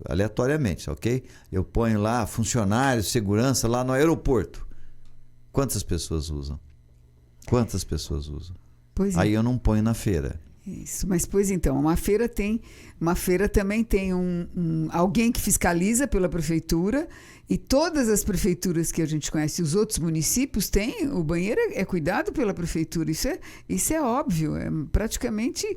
aleatoriamente, ok? Eu ponho lá funcionários, segurança lá no aeroporto. Quantas pessoas usam? Pois é. Aí eu não ponho na feira. Isso, mas pois então, uma feira também tem alguém que fiscaliza pela prefeitura, e todas as prefeituras que a gente conhece, os outros municípios têm, o banheiro é cuidado pela prefeitura, isso é óbvio, praticamente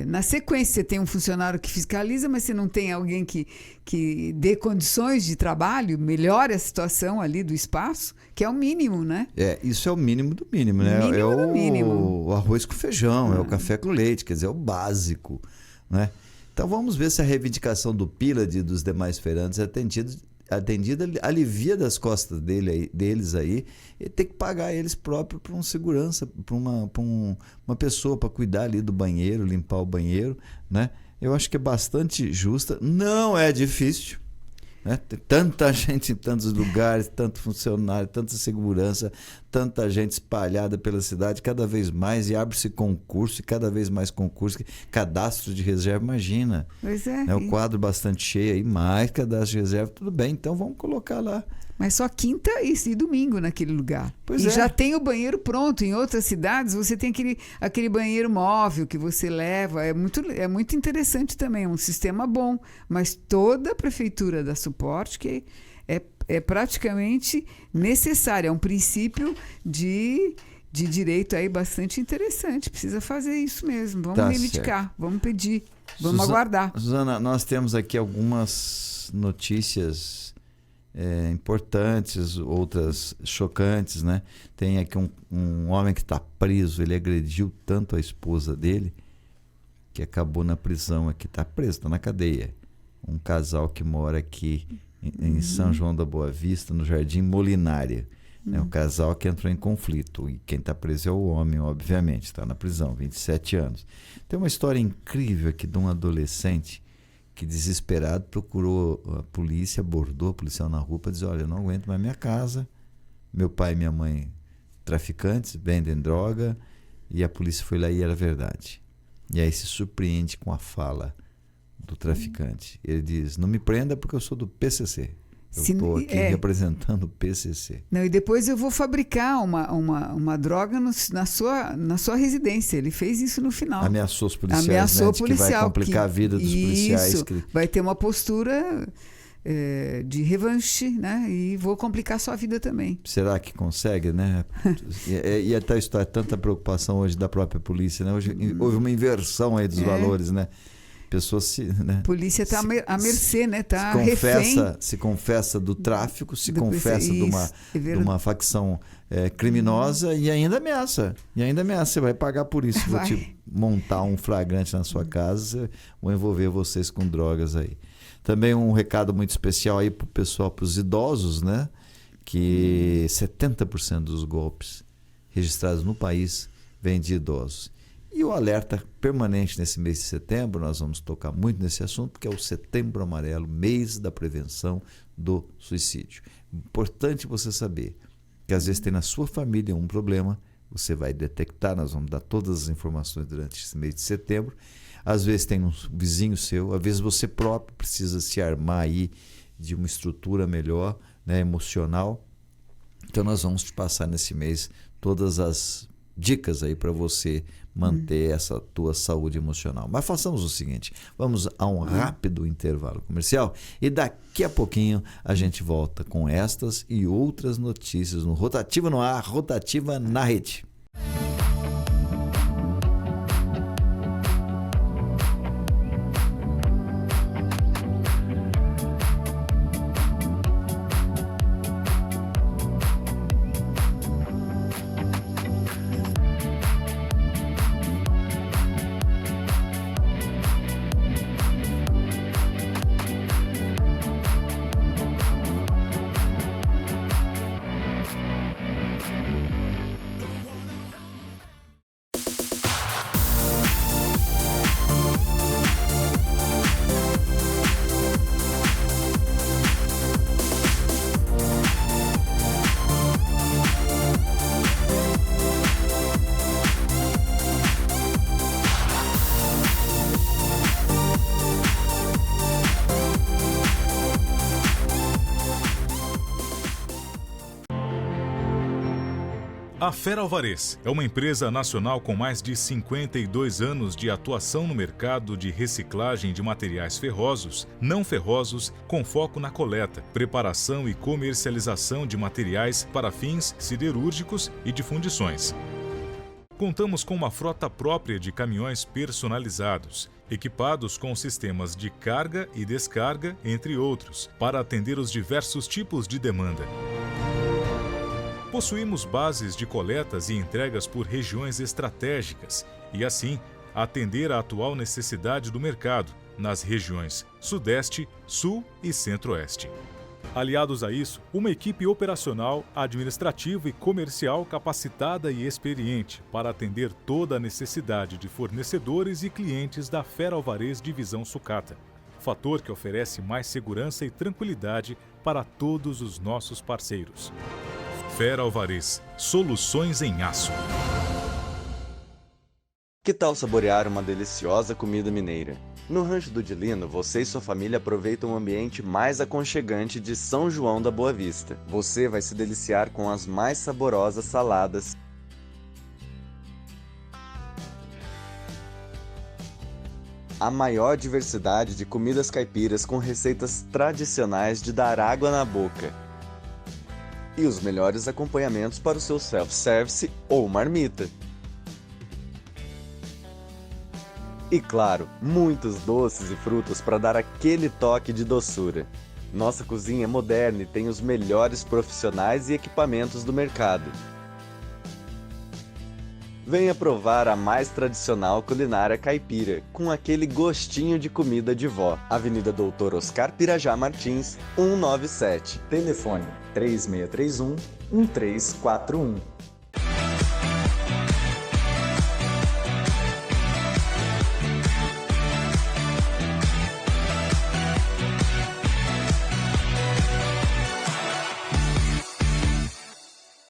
na sequência você tem um funcionário que fiscaliza, mas você não tem alguém que dê condições de trabalho, melhore a situação ali do espaço, que é o mínimo, né? Isso é o mínimo do mínimo, né? O arroz com feijão, é o café com leite, quer dizer, é o básico, né? Então vamos ver se a reivindicação do PILAD e dos demais feirantes é atendida, alivia das costas deles aí, e tem que pagar eles próprios para um segurança, para uma pessoa para cuidar ali do banheiro, limpar o banheiro, né? Eu acho que é bastante justa, não é difícil, né? Tem tanta gente em tantos lugares, tanto funcionário, tanta segurança, tanta gente espalhada pela cidade, cada vez mais, e abre-se concurso, e cada vez mais concurso, cadastro de reserva, imagina. Pois é. Né? O quadro bastante cheio aí, mais cadastro de reserva, tudo bem, então vamos colocar lá. Mas só quinta e domingo naquele lugar. Pois já tem o banheiro pronto. Em outras cidades você tem aquele banheiro móvel que você leva. É muito interessante também, é um sistema bom. Mas toda a prefeitura dá suporte, que é praticamente necessário. É um princípio de direito aí bastante interessante. Precisa fazer isso mesmo. Vamos reivindicar, certo. Vamos pedir, vamos aguardar. Suzana, nós temos aqui algumas notícias importantes, outras chocantes, né? Tem aqui um homem que está preso, ele agrediu tanto a esposa dele que acabou na prisão aqui, está preso, está na cadeia. Um casal que mora aqui em São João da Boa Vista, no Jardim Molinária. É um casal que entrou em conflito, e quem está preso é o homem, obviamente, está na prisão, 27 anos. Tem uma história incrível aqui de um adolescente que, desesperado, procurou a polícia, abordou o policial na rua para dizer: olha, eu não aguento mais minha casa, meu pai e minha mãe traficantes, vendem droga, e a polícia foi lá e era verdade. E aí se surpreende com a fala do traficante. Ele diz: não me prenda porque eu sou do PCC. Eu estou aqui representando o PCC. Não, e depois eu vou fabricar uma droga na sua residência. Ele fez isso no final. Ameaçou os policiais, né? Que vai complicar a vida dos policiais. Isso, vai ter uma postura de revanche, né? E vou complicar sua vida também. Será que consegue, né? E até isso, tanta preocupação hoje da própria polícia, né? Hoje houve uma inversão aí dos valores, né? Pessoas né? Polícia está à mercê, né? Tá refém. Se confessa do tráfico, se confessa de uma facção criminosa e ainda ameaça. Você vai pagar por isso. Vou te montar um flagrante na sua casa, vou envolver vocês com drogas aí. Também um recado muito especial aí para o pessoal, para os idosos, né? Que 70% dos golpes registrados no país vêm de idosos. E o alerta permanente nesse mês de setembro, nós vamos tocar muito nesse assunto, porque é o Setembro Amarelo, mês da prevenção do suicídio. Importante você saber que às vezes tem na sua família um problema, você vai detectar, nós vamos dar todas as informações durante esse mês de setembro. Às vezes tem um vizinho seu, às vezes você próprio precisa se armar aí de uma estrutura melhor, né, emocional. Então nós vamos te passar nesse mês todas as dicas aí para você manter essa tua saúde emocional. Mas façamos o seguinte, vamos a um rápido intervalo comercial e daqui a pouquinho a gente volta com estas e outras notícias no Rotativa no Ar, Rotativa na Rede. A Feralvarez é uma empresa nacional com mais de 52 anos de atuação no mercado de reciclagem de materiais ferrosos, não ferrosos, com foco na coleta, preparação e comercialização de materiais para fins siderúrgicos e de fundições. Contamos com uma frota própria de caminhões personalizados, equipados com sistemas de carga e descarga, entre outros, para atender os diversos tipos de demanda. Possuímos bases de coletas e entregas por regiões estratégicas e, assim, atender à atual necessidade do mercado nas regiões Sudeste, Sul e Centro-Oeste. Aliados a isso, uma equipe operacional, administrativa e comercial capacitada e experiente para atender toda a necessidade de fornecedores e clientes da Feralvarez Divisão Sucata, fator que oferece mais segurança e tranquilidade para todos os nossos parceiros. Feralvarez, soluções em aço. Que tal saborear uma deliciosa comida mineira? No Rancho do Dilino, você e sua família aproveitam o ambiente mais aconchegante de São João da Boa Vista. Você vai se deliciar com as mais saborosas saladas, a maior diversidade de comidas caipiras com receitas tradicionais de dar água na boca e os melhores acompanhamentos para o seu self-service ou marmita. E claro, muitos doces e frutas para dar aquele toque de doçura. Nossa cozinha é moderna e tem os melhores profissionais e equipamentos do mercado. Venha provar a mais tradicional culinária caipira, com aquele gostinho de comida de vó. Avenida Doutor Oscar Pirajá Martins, 197. Telefone 3631-1341.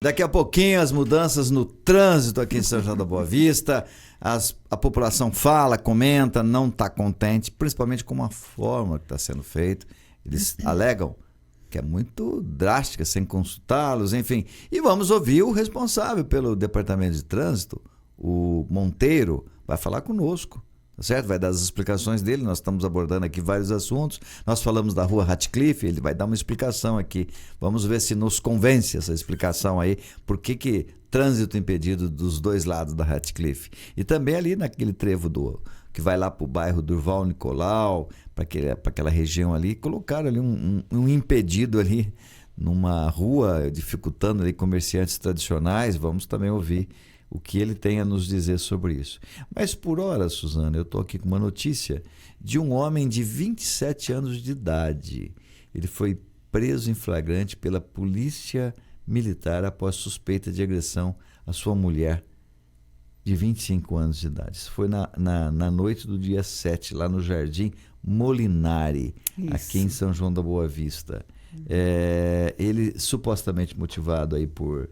Daqui a pouquinho as mudanças no trânsito aqui em São João da Boa Vista, a população fala, comenta, não está contente, principalmente com a forma que está sendo feito. Eles alegam que é muito drástica, sem consultá-los, enfim. E vamos ouvir o responsável pelo Departamento de Trânsito, o Monteiro, vai falar conosco. Certo? Vai dar as explicações dele, nós estamos abordando aqui vários assuntos, nós falamos da rua Ratcliffe, ele vai dar uma explicação aqui, vamos ver se nos convence essa explicação aí, por que trânsito impedido dos dois lados da Ratcliffe, e também ali naquele trevo que vai lá para o bairro Durval Nicolau, para aquela região ali, colocaram ali um impedido ali, numa rua, dificultando ali comerciantes tradicionais, vamos também ouvir o que ele tem a nos dizer sobre isso. Mas por hora, Suzana, eu estou aqui com uma notícia de um homem de 27 anos de idade. Ele foi preso em flagrante pela polícia militar após suspeita de agressão à sua mulher de 25 anos de idade. Isso foi na noite do dia 7, lá no Jardim Molinari, aqui em São João da Boa Vista. Ele, supostamente motivado aí por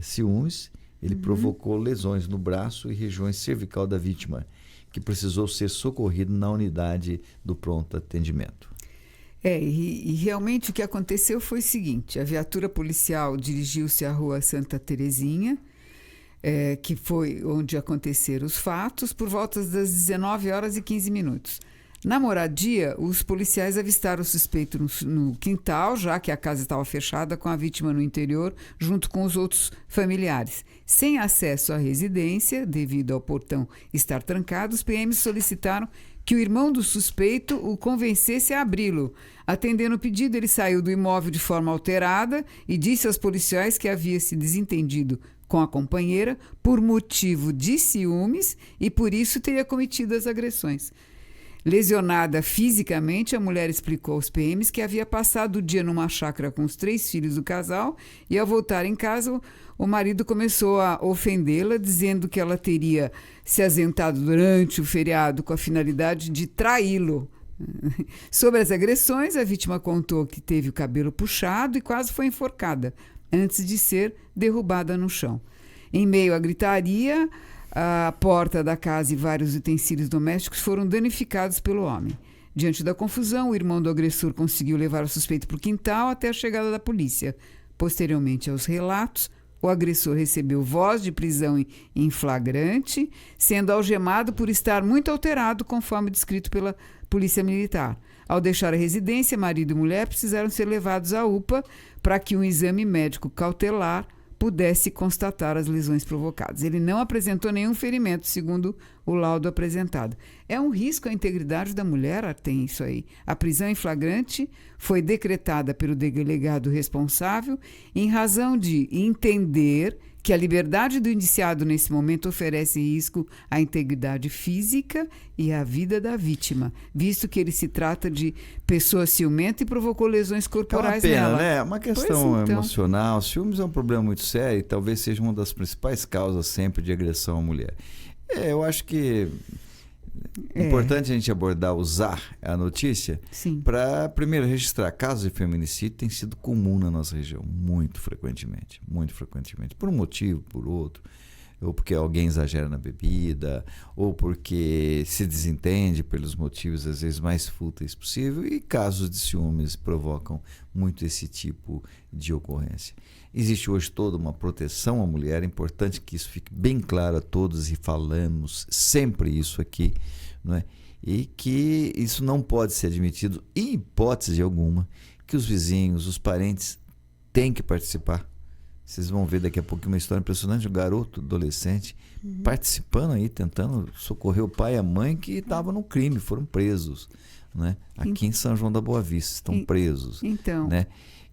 ciúmes, ele provocou lesões no braço e regiões cervical da vítima, que precisou ser socorrido na unidade do pronto atendimento. E realmente o que aconteceu foi o seguinte: a viatura policial dirigiu-se à rua Santa Terezinha, que foi onde aconteceram os fatos, por volta das 19h15. Na moradia, os policiais avistaram o suspeito no quintal, já que a casa estava fechada, com a vítima no interior, junto com os outros familiares. Sem acesso à residência, devido ao portão estar trancado, os PMs solicitaram que o irmão do suspeito o convencesse a abri-lo. Atendendo o pedido, ele saiu do imóvel de forma alterada e disse aos policiais que havia se desentendido com a companheira por motivo de ciúmes e por isso teria cometido as agressões. Lesionada fisicamente, a mulher explicou aos PMs que havia passado o dia numa chácara com os 3 filhos do casal e, ao voltar em casa, o marido começou a ofendê-la, dizendo que ela teria se ausentado durante o feriado com a finalidade de traí-lo. Sobre as agressões, a vítima contou que teve o cabelo puxado e quase foi enforcada, antes de ser derrubada no chão. Em meio à gritaria, a porta da casa e vários utensílios domésticos foram danificados pelo homem. Diante da confusão, o irmão do agressor conseguiu levar o suspeito para o quintal até a chegada da polícia. Posteriormente aos relatos, o agressor recebeu voz de prisão em flagrante, sendo algemado por estar muito alterado, conforme descrito pela Polícia Militar. Ao deixar a residência, marido e mulher precisaram ser levados à UPA para que um exame médico cautelar pudesse constatar as lesões provocadas. Ele não apresentou nenhum ferimento, segundo o laudo apresentado. É um risco à integridade da mulher, tem isso aí. A prisão em flagrante foi decretada pelo delegado responsável em razão de entender que a liberdade do indiciado nesse momento oferece risco à integridade física e à vida da vítima, visto que ele se trata de pessoa ciumenta e provocou lesões corporais nela. É uma pena, nela. né? É uma questão emocional. Ciúmes é um problema muito sério e talvez seja uma das principais causas sempre de agressão à mulher. Eu acho que é importante a gente usar a notícia para, primeiro, registrar casos de feminicídio. Tem sido comum na nossa região, muito frequentemente, por um motivo, por outro, ou porque alguém exagera na bebida, ou porque se desentende pelos motivos às vezes mais fúteis possível, e casos de ciúmes provocam muito esse tipo de ocorrência. Existe hoje toda uma proteção à mulher, é importante que isso fique bem claro a todos e falamos sempre isso aqui, não é? E que isso não pode ser admitido em hipótese alguma, que os vizinhos, os parentes têm que participar. Vocês vão ver daqui a pouco uma história impressionante, um garoto, adolescente, participando aí, tentando socorrer o pai e a mãe que estavam no crime, foram presos, né? Aqui em São João da Boa Vista, estão presos. Né?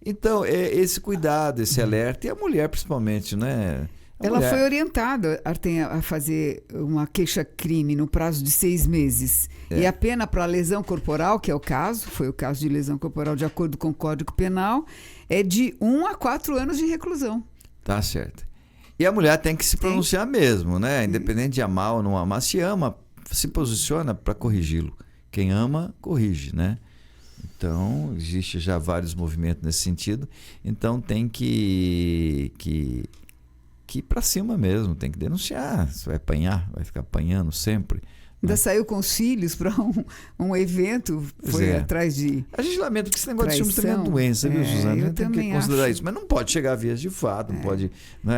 Então, esse cuidado, esse alerta, e a mulher principalmente, né? Ela foi orientada a fazer uma queixa-crime no prazo de 6 meses. E a pena para lesão corporal, que é o caso, foi o caso de lesão corporal de acordo com o Código Penal, é de 1 a 4 anos de reclusão. Tá certo. E a mulher tem que se pronunciar mesmo, né? Independente de amar ou não amar. Se ama, se posiciona para corrigi-lo. Quem ama, corrige, né? Então, existe já vários movimentos nesse sentido. Então, tem que ir para cima mesmo, tem que denunciar. Você vai apanhar, vai ficar apanhando sempre. Ainda saiu com os filhos para um evento, foi atrás de. A gente lamenta que esse negócio de ciúmes também é doença, viu, Suzana? A gente tem que considerar isso. Mas não pode chegar a vias de fato, não pode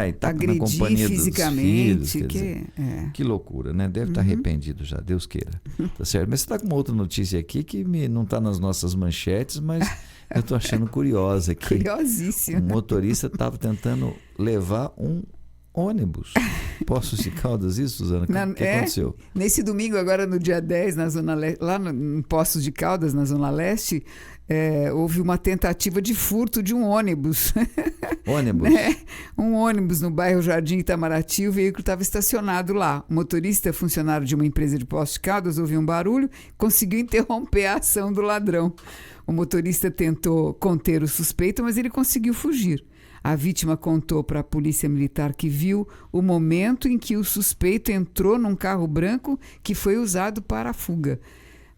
estar na companhia fisicamente, dos filhos. Que loucura, né? Deve estar arrependido já, Deus queira. Tá certo? Mas você está com uma outra notícia aqui que não está nas nossas manchetes, mas eu estou achando curiosa aqui. Curiosíssimo. Um motorista estava tentando levar um ônibus. Poços de Caldas, isso, Suzana? O que aconteceu? Nesse domingo, agora no dia 10, na Zona Leste, lá em Poços de Caldas, na Zona Leste, houve uma tentativa de furto de um ônibus. Ônibus? Um ônibus no bairro Jardim Itamaraty, o veículo estava estacionado lá. O motorista, funcionário de uma empresa de Poços de Caldas, ouviu um barulho e conseguiu interromper a ação do ladrão. O motorista tentou conter o suspeito, mas ele conseguiu fugir. A vítima contou para a Polícia Militar que viu o momento em que o suspeito entrou num carro branco que foi usado para a fuga.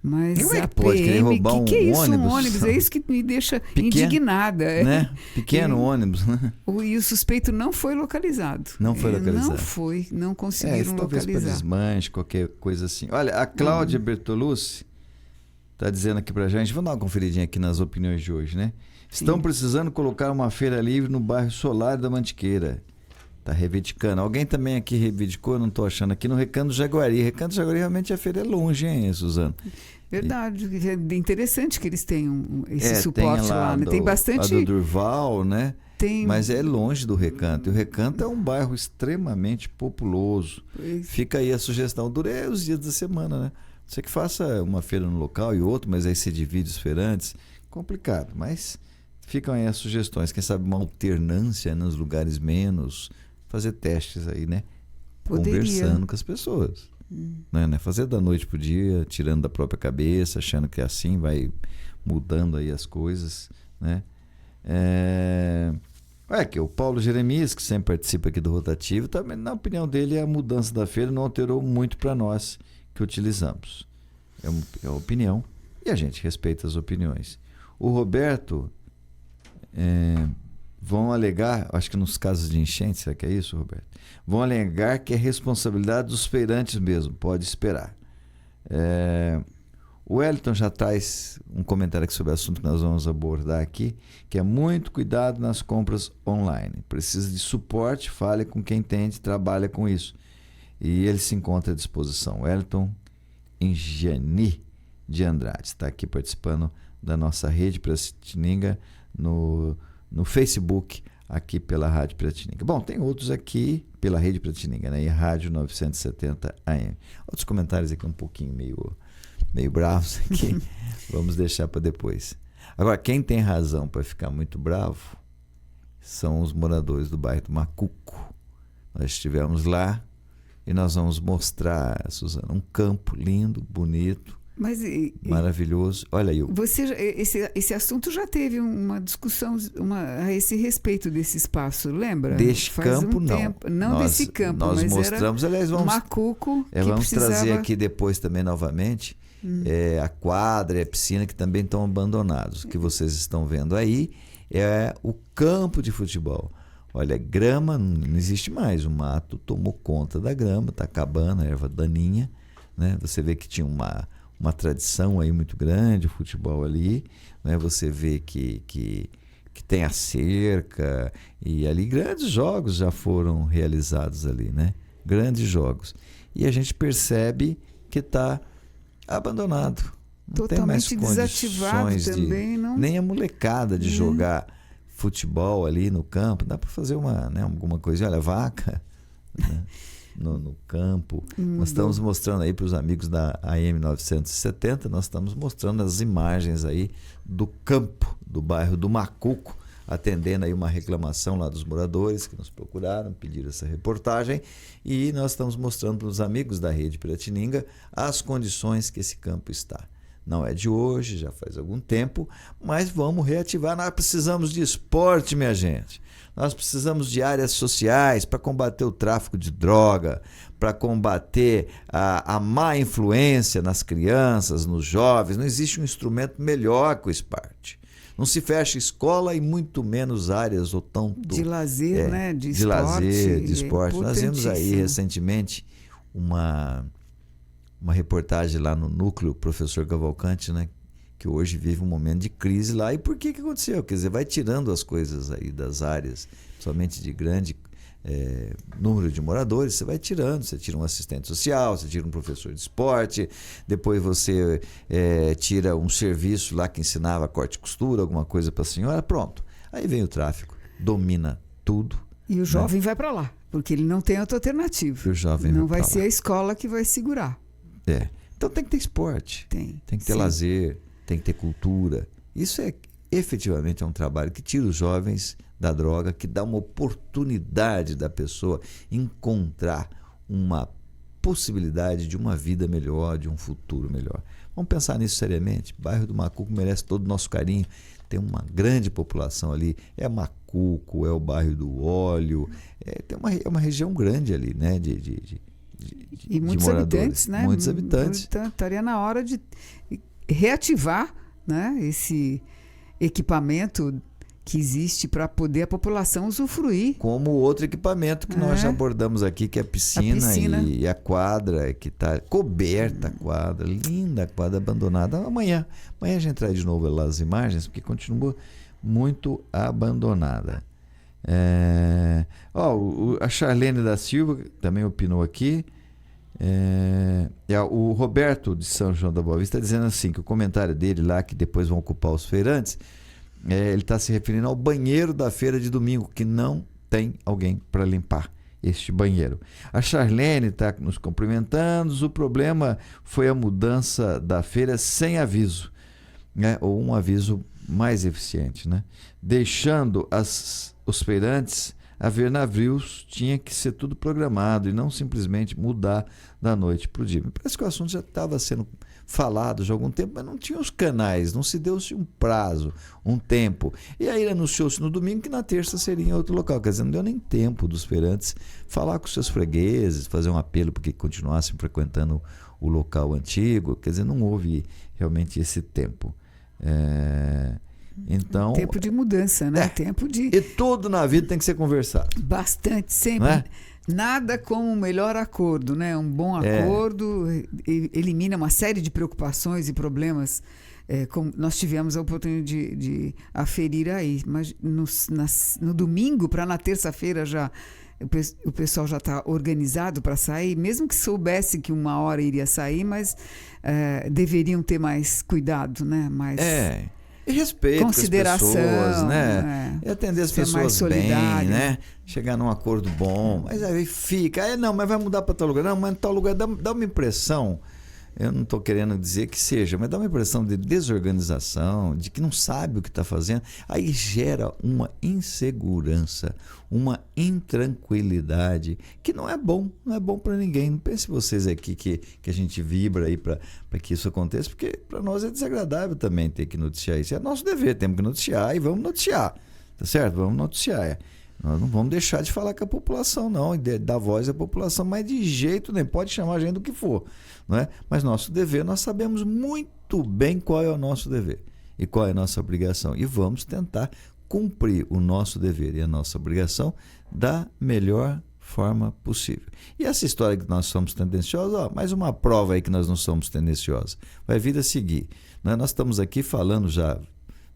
Mas a PM, que é isso, um ônibus? É isso que me deixa indignada. Né? Pequeno ônibus, né? E o suspeito não foi localizado. Não foi localizado. Não conseguiram isso talvez localizar. Para desmanche, qualquer coisa assim. Olha, a Cláudia Bertolucci está dizendo aqui para a gente, vamos dar uma conferidinha aqui nas opiniões de hoje, né? Estão precisando colocar uma feira livre no bairro Solário da Mantiqueira. Está reivindicando. Alguém também aqui reivindicou, eu não estou achando, aqui no Recanto do Jaguari. Recanto do Jaguari realmente a feira é longe, hein, Suzana? Verdade. É interessante que eles tenham esse suporte lá. Né? Tem bastante. A do Durval, né? Mas é longe do Recanto. E o Recanto é um bairro extremamente populoso. Fica aí a sugestão. Dura os dias da semana, né? Você que faça uma feira no local e outro, mas aí você divide os feirantes. Complicado, mas ficam aí as sugestões. Quem sabe uma alternância nos lugares menos, fazer testes aí, né? Poderia. Conversando com as pessoas. Né? Fazer da noite pro dia, tirando da própria cabeça, achando que é assim, vai mudando aí as coisas, né? Que o Paulo Jeremias, que sempre participa aqui do Rotativo, também, na opinião dele, a mudança da feira não alterou muito para nós que utilizamos. É a opinião e a gente respeita as opiniões. O Roberto vão alegar, acho que nos casos de enchente, será que é isso, Roberto? Vão alegar que é responsabilidade dos feirantes mesmo, pode esperar. O Wellington já traz um comentário aqui sobre o assunto que nós vamos abordar aqui, que é muito cuidado nas compras online. Precisa de suporte, fale com quem entende, trabalha com isso. E ele se encontra à disposição. Wellington Engiani de Andrade está aqui participando da nossa Rede Piratininga no Facebook, aqui pela Rádio Piratininga. Bom, tem outros aqui pela Rede Piratininga, né? E Rádio 970 AM. Outros comentários aqui um pouquinho meio bravos aqui. Vamos deixar para depois. Agora, quem tem razão para ficar muito bravo são os moradores do bairro do Macuco. Nós estivemos lá e nós vamos mostrar, Suzana, um campo lindo, bonito, maravilhoso. Olha aí. Esse assunto já teve uma discussão a esse respeito desse espaço, lembra? Deste campo, não. Tempo. Não desse campo, nós mas mostramos, era aliás, Macuco. Vamos trazer aqui depois também novamente a quadra e a piscina que também estão abandonados. O que vocês estão vendo aí é o campo de futebol. Olha, grama não existe mais. O mato tomou conta da grama, está acabando, a erva daninha, né? Você vê que tinha uma tradição aí muito grande, o futebol ali, né? Você vê que tem a cerca e ali grandes jogos já foram realizados ali, né? Grandes jogos. E a gente percebe que está abandonado. Não totalmente tem mais desativado também, não? Nem a molecada de jogar futebol ali no campo. Dá para fazer alguma coisa. Olha, vaca, né? No campo. Nós estamos mostrando aí para os amigos da AM 970, nós estamos mostrando as imagens aí do campo do bairro do Macuco, atendendo aí uma reclamação lá dos moradores que nos procuraram, pediram essa reportagem, e nós estamos mostrando para os amigos da Rede Piratininga as condições que esse campo está. Não é de hoje, já faz algum tempo, mas vamos reativar. Nós precisamos de esporte, minha gente. Nós precisamos de áreas sociais para combater o tráfico de droga, para combater a má influência nas crianças, nos jovens. Não existe um instrumento melhor que o esporte. Não se fecha escola e muito menos áreas ou tanto de lazer, né? De lazer, de esporte. Nós vimos aí recentemente uma reportagem lá no núcleo Professor Cavalcante, né? Que hoje vive um momento de crise lá. E por que aconteceu? Quer dizer, vai tirando as coisas aí das áreas, somente de grande número de moradores, você vai tirando. Você tira um assistente social, você tira um professor de esporte, depois você tira um serviço lá que ensinava corte e costura, alguma coisa para a senhora, pronto. Aí vem o tráfico, domina tudo. E o jovem vai para lá, porque ele não tem outra alternativa. O jovem não vai ser a escola que vai segurar. Então tem que ter esporte, tem que ter lazer, tem que ter cultura. Isso efetivamente é um trabalho que tira os jovens da droga, que dá uma oportunidade da pessoa encontrar uma possibilidade de uma vida melhor, de um futuro melhor. Vamos pensar nisso seriamente. O bairro do Macuco merece todo o nosso carinho. Tem uma grande população ali. É Macuco, é o bairro do Óleo. É uma região grande ali, né? E muitos habitantes, né? Muitos habitantes. Então, estaria na hora de reativar, né, esse equipamento que existe para poder a população usufruir. Como outro equipamento que nós já abordamos aqui, que é a piscina. E a quadra, que está coberta a quadra, linda a quadra abandonada. Amanhã a gente traz de novo lá as imagens, porque continua muito abandonada. A Charlene da Silva também opinou aqui. O Roberto de São João da Boa Vista está dizendo assim, que o comentário dele lá, que depois vão ocupar os feirantes, ele está se referindo ao banheiro da feira de domingo, que não tem alguém para limpar este banheiro. A Charlene está nos cumprimentando. O problema foi a mudança da feira sem aviso, né? Ou um aviso mais eficiente, né? Deixando os feirantes a ver navios, tinha que ser tudo programado e não simplesmente mudar da noite para o dia. Parece que o assunto já estava sendo falado já há algum tempo, mas não tinha os canais, não se deu-se um prazo, um tempo. E aí anunciou-se no domingo que na terça seria em outro local. Quer dizer, não deu nem tempo dos feirantes falar com seus fregueses, fazer um apelo para que continuassem frequentando o local antigo. Quer dizer, não houve realmente esse tempo. Então, tempo de mudança, né? Tempo de... E tudo na vida tem que ser conversado. Bastante, sempre. Nada como o melhor acordo, né? Um bom acordo elimina uma série de preocupações e problemas, como nós tivemos a oportunidade de aferir aí. Mas no domingo, para na terça-feira já o pessoal já está organizado para sair, mesmo que soubesse que 1h iria sair, mas deveriam ter mais cuidado, né? Mais e respeito consideração, com as pessoas, né? E atender as pessoas bem, né? Chegar num acordo bom. Mas aí fica, não, mas vai mudar para tal lugar. Não, mas em tal lugar dá uma impressão, eu não estou querendo dizer que seja, mas dá uma impressão de desorganização, de que não sabe o que está fazendo. Aí gera uma insegurança, uma intranquilidade, que não é bom para ninguém. Não pense vocês aqui que a gente vibra aí para que isso aconteça, porque para nós é desagradável também ter que noticiar isso. É nosso dever, temos que noticiar e vamos noticiar, tá certo? Vamos noticiar. Nós não vamos deixar de falar com a população, não, e dar voz à população, mas de jeito nem pode chamar a gente do que for, não é? Mas nosso dever, nós sabemos muito bem qual é o nosso dever e qual é a nossa obrigação, e vamos tentar cumprir o nosso dever e a nossa obrigação da melhor forma possível. E essa história que nós somos tendenciosos, mais uma prova aí que nós não somos tendenciosos, vai vir a seguir, não é? Nós estamos aqui falando já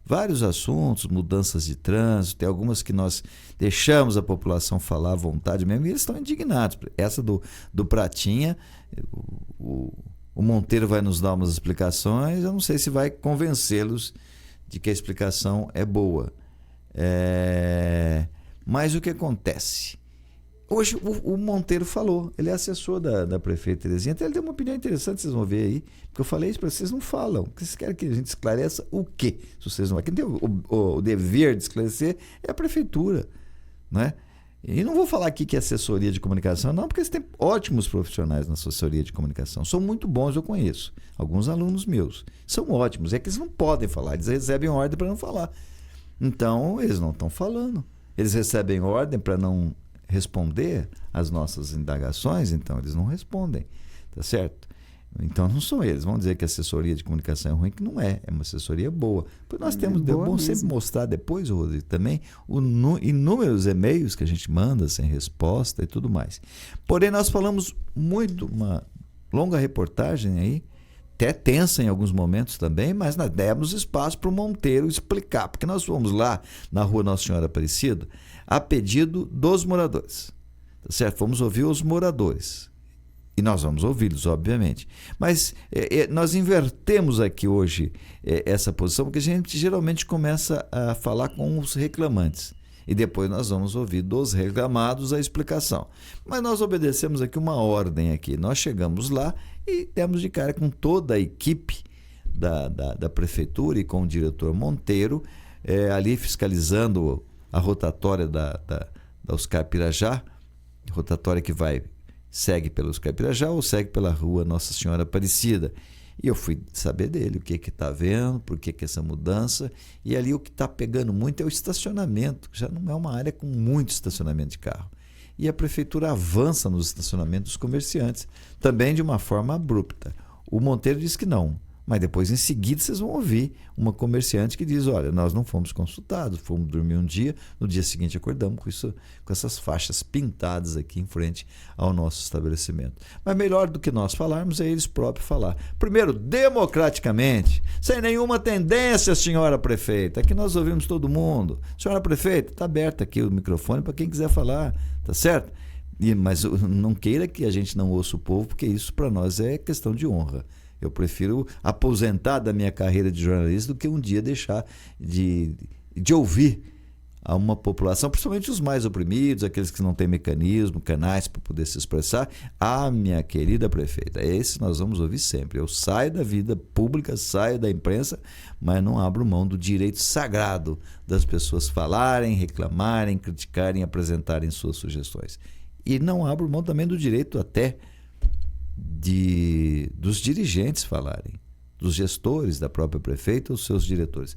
vários assuntos, mudanças de trânsito, tem algumas que nós deixamos a população falar à vontade mesmo, e eles estão indignados. Essa do Pratinha, o Monteiro vai nos dar umas explicações, eu não sei se vai convencê-los de que a explicação é boa. Mas o que acontece? Hoje o Monteiro falou, ele é assessor da prefeita Terezinha, até ele deu uma opinião interessante, vocês vão ver aí, porque eu falei isso para vocês, não falam, porque vocês querem que a gente esclareça o quê? Se vocês não... Quem tem o dever de esclarecer é a prefeitura, não é? E não vou falar aqui que é assessoria de comunicação, não, porque eles têm ótimos profissionais na assessoria de comunicação, são muito bons, eu conheço, alguns alunos meus, são ótimos, é que eles não podem falar, eles recebem ordem para não falar, então eles não estão falando, eles recebem ordem para não responder às nossas indagações, então eles não respondem, tá certo? Então não são eles, vão dizer que a assessoria de comunicação é ruim, que não é uma assessoria boa. Porque nós temos, é bom sempre mostrar depois, Rodrigo, também, inúmeros e-mails que a gente manda sem resposta e tudo mais. Porém, nós falamos muito, uma longa reportagem aí, até tensa em alguns momentos também, mas nós demos espaço para o Monteiro explicar, porque nós fomos lá na rua Nossa Senhora Aparecida a pedido dos moradores, tá certo? Fomos ouvir os moradores e nós vamos ouvi-los, obviamente, mas nós invertemos aqui hoje essa posição, porque a gente geralmente começa a falar com os reclamantes e depois nós vamos ouvir dos reclamados a explicação, mas nós obedecemos aqui uma ordem aqui, nós chegamos lá e demos de cara com toda a equipe da prefeitura e com o diretor Monteiro, ali fiscalizando a rotatória da Oscar Pirajá, rotatória que segue pela Oscar Pirajá ou segue pela rua Nossa Senhora Aparecida. E eu fui saber dele, o que está vendo, por que essa mudança. E ali o que está pegando muito é o estacionamento, já não é uma área com muito estacionamento de carro. E a prefeitura avança nos estacionamentos dos comerciantes, também de uma forma abrupta. O Monteiro disse que não, mas depois em seguida vocês vão ouvir uma comerciante que diz, olha, nós não fomos consultados, fomos dormir um dia, no dia seguinte acordamos com essas faixas pintadas aqui em frente ao nosso estabelecimento. Mas melhor do que nós falarmos é eles próprios falar. Primeiro, democraticamente, sem nenhuma tendência, senhora prefeita, aqui nós ouvimos todo mundo. Senhora prefeita, está aberto aqui o microfone para quem quiser falar, tá certo? Mas não queira que a gente não ouça o povo, porque isso para nós é questão de honra. Eu prefiro aposentar da minha carreira de jornalista do que um dia deixar de ouvir a uma população, principalmente os mais oprimidos, aqueles que não têm mecanismo, canais para poder se expressar. Minha querida prefeita, esse nós vamos ouvir sempre. Eu saio da vida pública, saio da imprensa, mas não abro mão do direito sagrado das pessoas falarem, reclamarem, criticarem, apresentarem suas sugestões. E não abro mão também do direito até dos dirigentes falarem, dos gestores da própria prefeita, os seus diretores.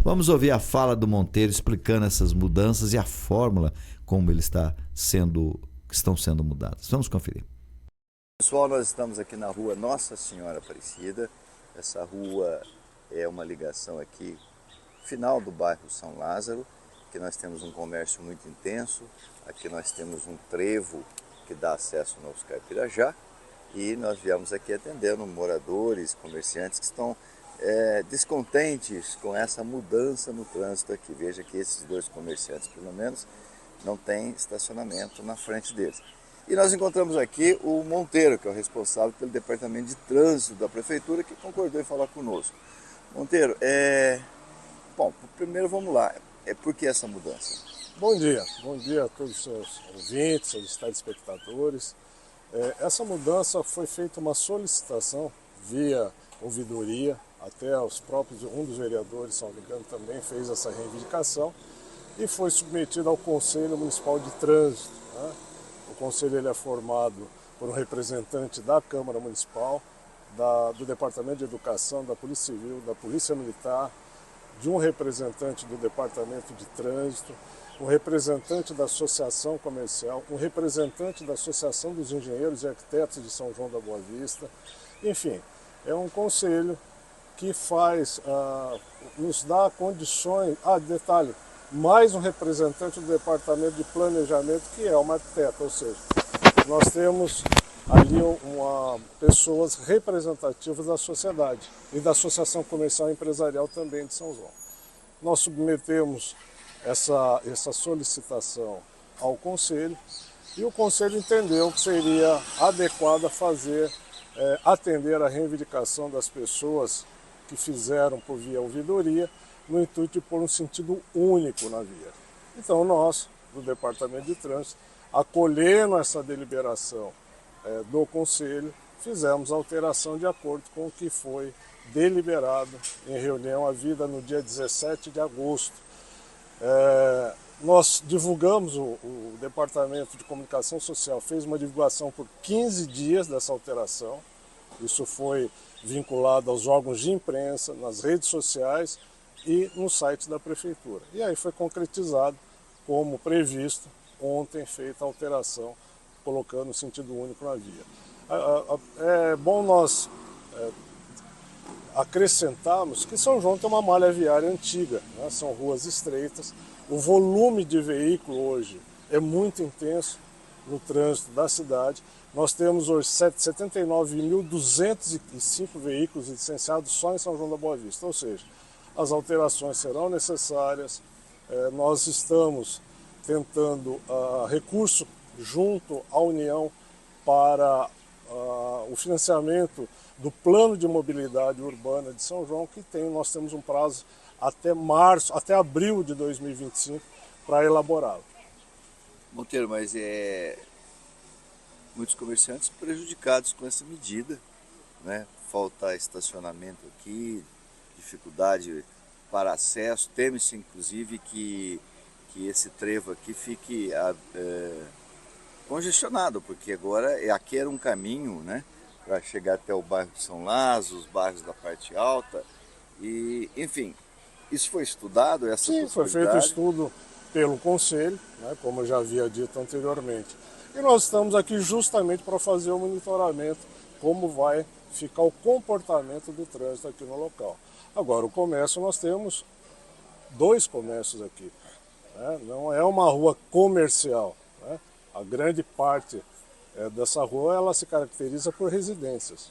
Vamos ouvir a fala do Monteiro explicando essas mudanças e a fórmula como estão sendo mudadas. Vamos conferir. Pessoal, nós estamos aqui na rua Nossa Senhora Aparecida. Essa rua é uma ligação aqui, final do bairro São Lázaro, Aqui nós temos um comércio muito intenso, aqui nós temos um trevo que dá acesso ao Novo Carpirajá e nós viemos aqui atendendo moradores, comerciantes que estão descontentes com essa mudança no trânsito aqui. Veja que esses dois comerciantes, pelo menos, não têm estacionamento na frente deles. E nós encontramos aqui o Monteiro, que é o responsável pelo departamento de trânsito da prefeitura, que concordou em falar conosco. Monteiro, bom, primeiro vamos lá, por que essa mudança? Bom dia a todos os seus ouvintes, seus telespectadores. Essa mudança foi feita uma solicitação via ouvidoria, até os próprios, um dos vereadores, se não me engano, também fez essa reivindicação e foi submetida ao Conselho Municipal de Trânsito, né? O Conselho ele é formado por um representante da Câmara Municipal, do Departamento de Educação, da Polícia Civil, da Polícia Militar, de um representante do Departamento de Trânsito, um representante da Associação Comercial, um representante da Associação dos Engenheiros e Arquitetos de São João da Boa Vista. Enfim, é um conselho que nos dá condições... detalhe, mais um representante do Departamento de Planejamento, que é uma arquiteta, ou seja, nós temos ali pessoas representativas da sociedade e da Associação Comercial e Empresarial também de São João. Nós submetemos essa solicitação ao Conselho e o Conselho entendeu que seria adequado atender a reivindicação das pessoas que fizeram por via ouvidoria, no intuito de pôr um sentido único na via. Então nós, do Departamento de Trânsito, acolhendo essa deliberação do Conselho, fizemos a alteração de acordo com o que foi deliberado em reunião havida no dia 17 de agosto. Nós divulgamos, o Departamento de Comunicação Social fez uma divulgação por 15 dias dessa alteração. Isso foi vinculado aos órgãos de imprensa, nas redes sociais e no site da Prefeitura. E aí foi concretizado, como previsto, ontem feita a alteração, colocando o sentido único na via. É bom nós acrescentarmos que São João tem uma malha viária antiga, né? São ruas estreitas, o volume de veículo hoje é muito intenso no trânsito da cidade. Nós temos hoje 79.205 veículos licenciados só em São João da Boa Vista, ou seja, as alterações serão necessárias. Nós estamos tentando recurso junto à União para o financiamento do Plano de Mobilidade Urbana de São João, que nós temos um prazo até abril de 2025 para elaborá-lo. Monteiro, mas muitos comerciantes prejudicados com essa medida, né? Falta estacionamento aqui, dificuldade para acesso, teme-se inclusive que esse trevo aqui fique congestionado, porque agora aqui era um caminho, né, para chegar até o bairro de São Lázaro, os bairros da parte alta, e enfim, isso foi estudado, essa possibilidade? Sim, foi feito estudo pelo Conselho, né, como eu já havia dito anteriormente, e nós estamos aqui justamente para fazer o monitoramento, como vai ficar o comportamento do trânsito aqui no local. Agora, o comércio, nós temos 2 comércios aqui, né? Não é uma rua comercial, né? A grande parte dessa rua ela se caracteriza por residências.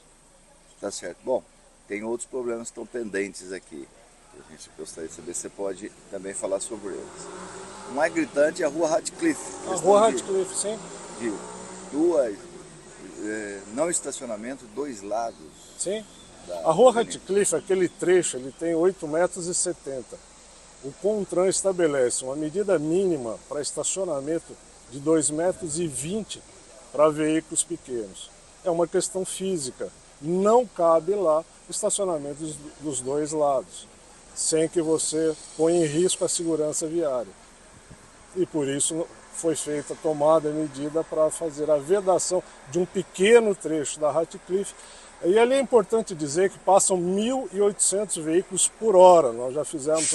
Tá certo. Bom, tem outros problemas que estão pendentes aqui. A gente gostaria de saber se você pode também falar sobre eles. O mais gritante é a Rua Radcliffe. A Rua Radcliffe, sim. De duas, não estacionamento, 2 lados. Sim. A Rua Radcliffe, aquele trecho, ele tem 8,70 metros. O CONTRAN estabelece uma medida mínima para estacionamento de 2,20 metros para veículos pequenos. É uma questão física. Não cabe lá estacionamento dos 2 lados, sem que você ponha em risco a segurança viária. E por isso foi feita, tomada a medida para fazer a vedação de um pequeno trecho da Radcliffe. E ali é importante dizer que passam 1.800 veículos por hora. Nós já fizemos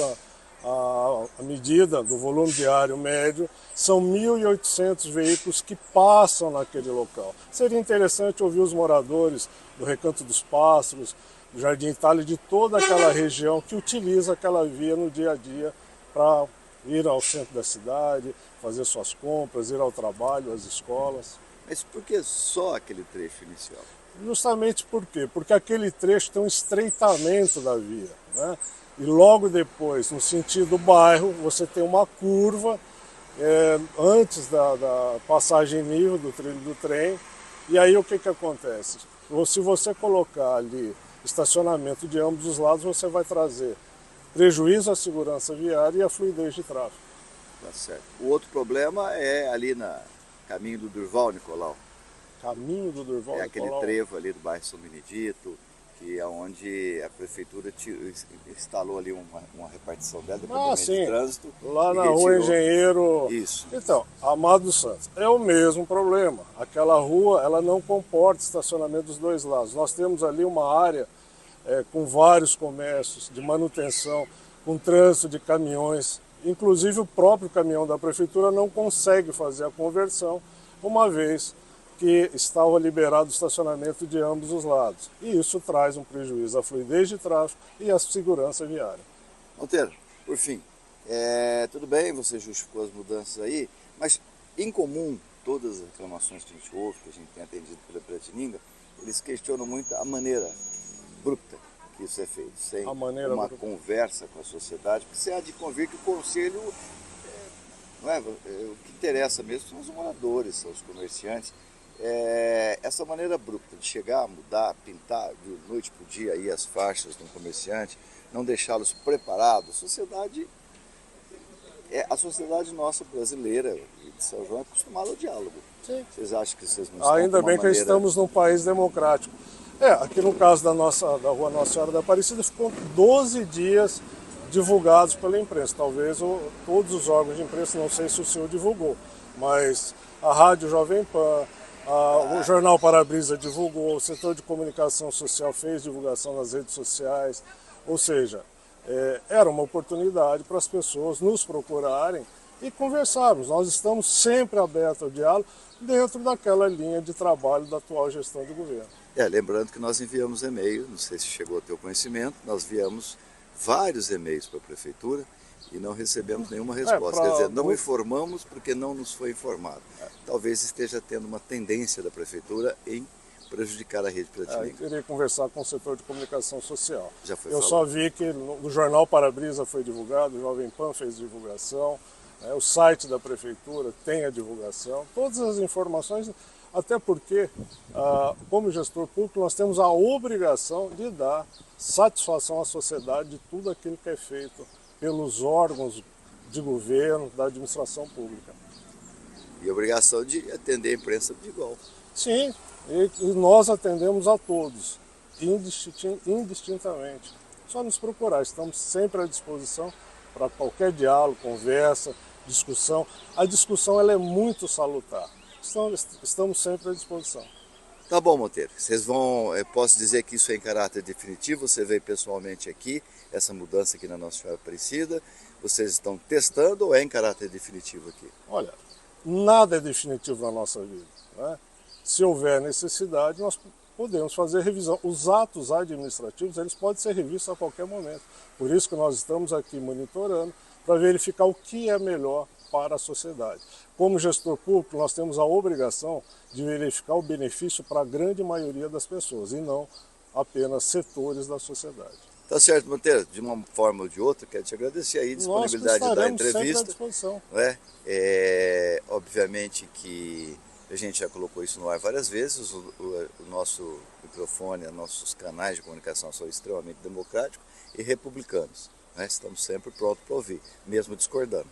a medida do volume diário médio, são 1.800 veículos que passam naquele local. Seria interessante ouvir os moradores do Recanto dos Pássaros, do Jardim Itália, de toda aquela região que utiliza aquela via no dia a dia para ir ao centro da cidade, fazer suas compras, ir ao trabalho, às escolas. Mas por que só aquele trecho inicial? Justamente por quê? Porque aquele trecho tem um estreitamento da via, né? E logo depois, no sentido bairro, você tem uma curva antes da passagem nível do trilho do trem. E aí o que acontece? Se você colocar ali estacionamento de ambos os lados, você vai trazer prejuízo à segurança viária e à fluidez de tráfego. Tá certo. O outro problema é ali na caminho do Durval Nicolau. Caminho do Durval Nicolau? É Nicolau. aquele trevo ali do bairro São Benedito, que é onde a prefeitura instalou ali uma repartição dela, departamento de trânsito. Lá na rua Engenheiro. Isso. Então, Amado Santos, é o mesmo problema. Aquela rua, ela não comporta estacionamento dos dois lados. Nós temos ali uma área com vários comércios de manutenção, com trânsito de caminhões. Inclusive o próprio caminhão da prefeitura não consegue fazer a conversão, uma vez que estava liberado o estacionamento de ambos os lados. E isso traz um prejuízo à fluidez de tráfego e à segurança viária. Monteiro, por fim, tudo bem, você justificou as mudanças aí, mas em comum, todas as reclamações que a gente ouve, que a gente tem atendido pela Piratininga, eles questionam muito a maneira abrupta que isso é feito, sem uma conversa com a sociedade, porque você há de convir que o conselho, o que interessa mesmo são os moradores, são os comerciantes. Essa maneira abrupta de chegar, mudar, pintar de noite para o dia aí as faixas de um comerciante, não deixá-los preparados, a sociedade nossa brasileira de São João é acostumada ao diálogo. Sim. Vocês acham que vocês não estão Ainda bem que estamos num país democrático. Aqui no caso da Rua Nossa Senhora da Aparecida, ficou 12 dias divulgados pela imprensa. Talvez todos os órgãos de imprensa, não sei se o senhor divulgou, mas a Rádio Jovem Pan, o Jornal Para-Brisa divulgou, o setor de comunicação social fez divulgação nas redes sociais, ou seja, era uma oportunidade para as pessoas nos procurarem e conversarmos. Nós estamos sempre abertos ao diálogo dentro daquela linha de trabalho da atual gestão do governo. Lembrando que nós enviamos e-mail, não sei se chegou ao teu conhecimento, nós enviamos vários e-mails para a prefeitura e não recebemos nenhuma resposta. Quer dizer, não informamos porque não nos foi informado. Talvez esteja tendo uma tendência da prefeitura em prejudicar a rede Piratininga. Eu queria conversar com o setor de comunicação social. Já foi falado. Só vi que no Jornal Para-Brisa foi divulgado, o Jovem Pan fez divulgação, o site da prefeitura tem a divulgação, todas as informações, até porque, como gestor público, nós temos a obrigação de dar satisfação à sociedade de tudo aquilo que é feito pelos órgãos de governo, da administração pública. E a obrigação de atender a imprensa de igual. Sim, e nós atendemos a todos, indistintamente. Só nos procurar, estamos sempre à disposição para qualquer diálogo, conversa, discussão. A discussão ela é muito salutar. Estamos sempre à disposição. Tá bom, Monteiro. Vocês vão, posso dizer que isso é em caráter definitivo, você veio pessoalmente aqui, essa mudança aqui na Nossa Senhora Aparecida, vocês estão testando ou é em caráter definitivo aqui? Olha, nada é definitivo na nossa vida, né? Se houver necessidade, nós podemos fazer revisão. Os atos administrativos, eles podem ser revistos a qualquer momento. Por isso que nós estamos aqui monitorando, para verificar o que é melhor para a sociedade. Como gestor público, nós temos a obrigação de verificar o benefício para a grande maioria das pessoas, e não apenas setores da sociedade. Tá certo, Monteiro. De uma forma ou de outra, quero te agradecer aí a disponibilidade da entrevista. À disposição. Obviamente que a gente já colocou isso no ar várias vezes, o nosso microfone, os nossos canais de comunicação são extremamente democráticos e republicanos. Estamos sempre prontos para ouvir, mesmo discordando.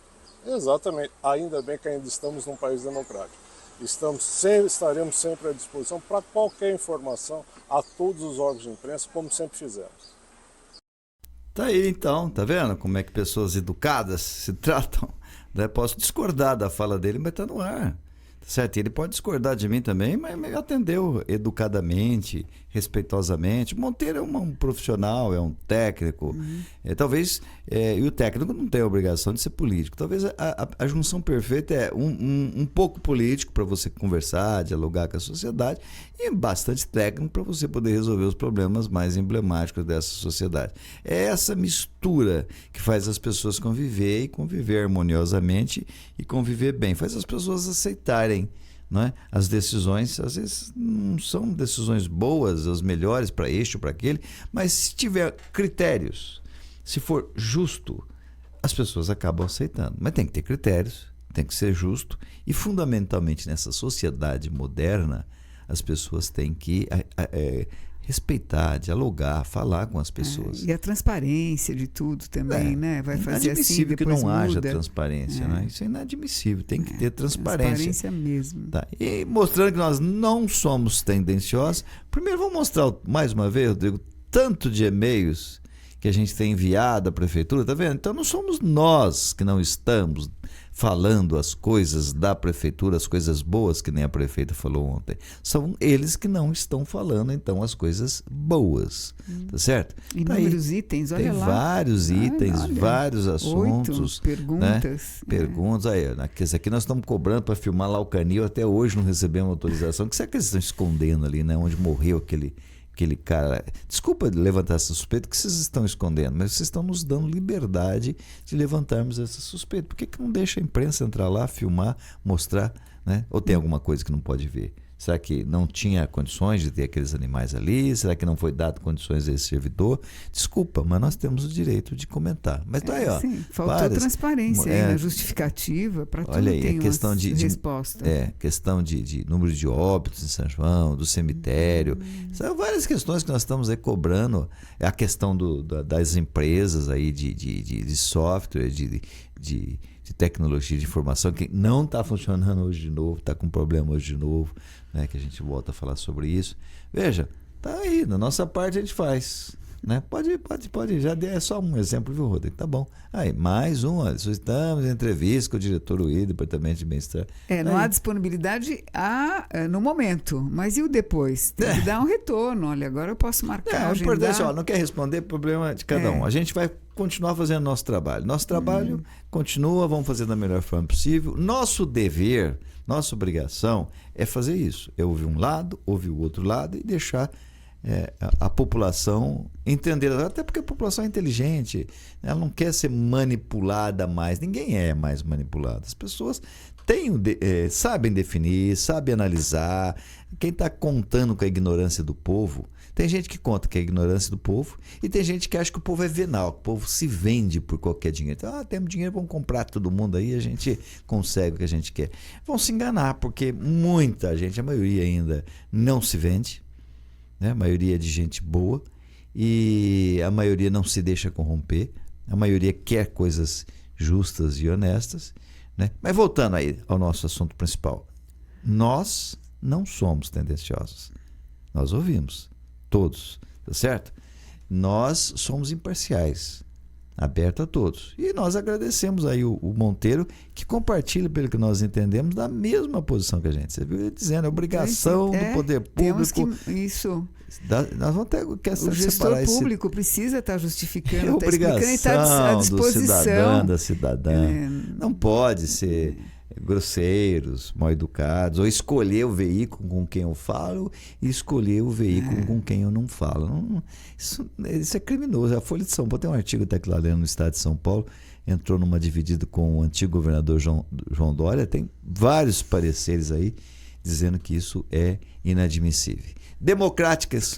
Exatamente. Ainda bem que ainda estamos num país democrático. Estaremos sempre à disposição para qualquer informação a todos os órgãos de imprensa, como sempre fizemos. Tá aí então, tá vendo como é que pessoas educadas se tratam? Posso discordar da fala dele, mas tá no ar. Certo? Ele pode discordar de mim também, mas me atendeu educadamente, respeitosamente. Monteiro é um profissional, é um técnico. Talvez, e o técnico não tem a obrigação de ser político. Talvez a junção perfeita é um pouco político para você conversar, dialogar com a sociedade, e bastante técnico para você poder resolver os problemas mais emblemáticos dessa sociedade. É essa mistura que faz as pessoas conviver e conviver harmoniosamente e conviver bem. Faz as pessoas aceitarem, não é? As decisões, às vezes, não são decisões boas, as melhores para este ou para aquele, mas se tiver critérios, se for justo, as pessoas acabam aceitando. Mas tem que ter critérios, tem que ser justo, e fundamentalmente nessa sociedade moderna, as pessoas têm que respeitar, dialogar, falar com as pessoas. E a transparência de tudo também, né? Vai fazer assim, inadmissível que não muda. haja transparência, né? Isso é inadmissível, tem que ter transparência. Transparência mesmo. Tá. E mostrando que nós não somos tendenciosos, primeiro vamos mostrar mais uma vez, Rodrigo, tanto de e-mails que a gente tem enviado à prefeitura, tá vendo? Então não somos nós que não estamos falando as coisas da prefeitura, as coisas boas que nem a prefeita falou ontem. São eles que não estão falando, então, as coisas boas. Tá certo? Inúmeros itens, olha tem lá. Vários itens, olha, vários assuntos. 8 perguntas. Né? Perguntas. Aí, esse aqui nós estamos cobrando para filmar lá o canil, até hoje não recebemos autorização. O que será que eles estão escondendo ali, né? Onde morreu aquele cara. Desculpa levantar essa suspeita, que vocês estão escondendo, mas vocês estão nos dando liberdade de levantarmos essa suspeita. Por que não deixa a imprensa entrar lá, filmar, mostrar, né? Ou tem alguma coisa que não pode ver? Será que não tinha condições de ter aqueles animais ali? Será que não foi dado condições a esse servidor? Desculpa, mas nós temos o direito de comentar. Mas tá aí, ó. Sim, faltou transparência aí na justificativa, para tudo olha aí, tem questão de resposta. Questão de número de óbitos em São João, do cemitério. São várias questões que nós estamos aí cobrando. A questão das empresas aí de software, de tecnologia de informação, que não está funcionando hoje de novo, está com problema hoje de novo, né? Que a gente volta a falar sobre isso. Veja, tá aí, na nossa parte a gente faz, né? Pode, já é só um exemplo, viu, Rodrigo? Tá bom. Aí, mais um, olha, solicitamos entrevista com o diretor do Departamento de Bem-Estar. Não há disponibilidade no momento, mas e o depois? Tem que dar um retorno, olha, agora eu posso marcar, agendar. Importante, não quer responder, problema de cada um. A gente vai continuar fazendo nosso trabalho. Nosso trabalho continua, vamos fazer da melhor forma possível. Nosso dever, nossa obrigação é fazer isso. É ouvir um lado, ouvir o outro lado e deixar a população entender. Até porque a população é inteligente, ela não quer ser manipulada mais. Ninguém é mais manipulado. As pessoas sabem definir, sabem analisar. Quem está contando com a ignorância do povo, tem gente que conta que é a ignorância do povo e tem gente que acha que o povo é venal, que o povo se vende por qualquer dinheiro. Então, temos dinheiro, vamos comprar todo mundo aí, a gente consegue o que a gente quer. Vão se enganar, porque muita gente, a maioria ainda, não se vende, né? A maioria é de gente boa e a maioria não se deixa corromper, a maioria quer coisas justas e honestas, né? Mas voltando aí ao nosso assunto principal, nós não somos tendenciosos, nós ouvimos. Todos, tá certo? Nós somos imparciais, aberto a todos. E nós agradecemos aí o Monteiro, que compartilha, pelo que nós entendemos, da mesma posição que a gente. Você viu ele dizendo, é obrigação do poder público. Isso. Nós vamos ter que o gestor público precisa estar justificando, é obrigação e está à disposição da cidadã. Não pode ser grosseiros, mal educados, ou escolher o veículo com quem eu falo e escolher o veículo com quem eu não falo. Isso é criminoso. A Folha de São Paulo tem um artigo até que lá no estado de São Paulo, entrou numa dividida com o antigo governador João Dória, tem vários pareceres aí dizendo que isso é inadmissível. Democráticos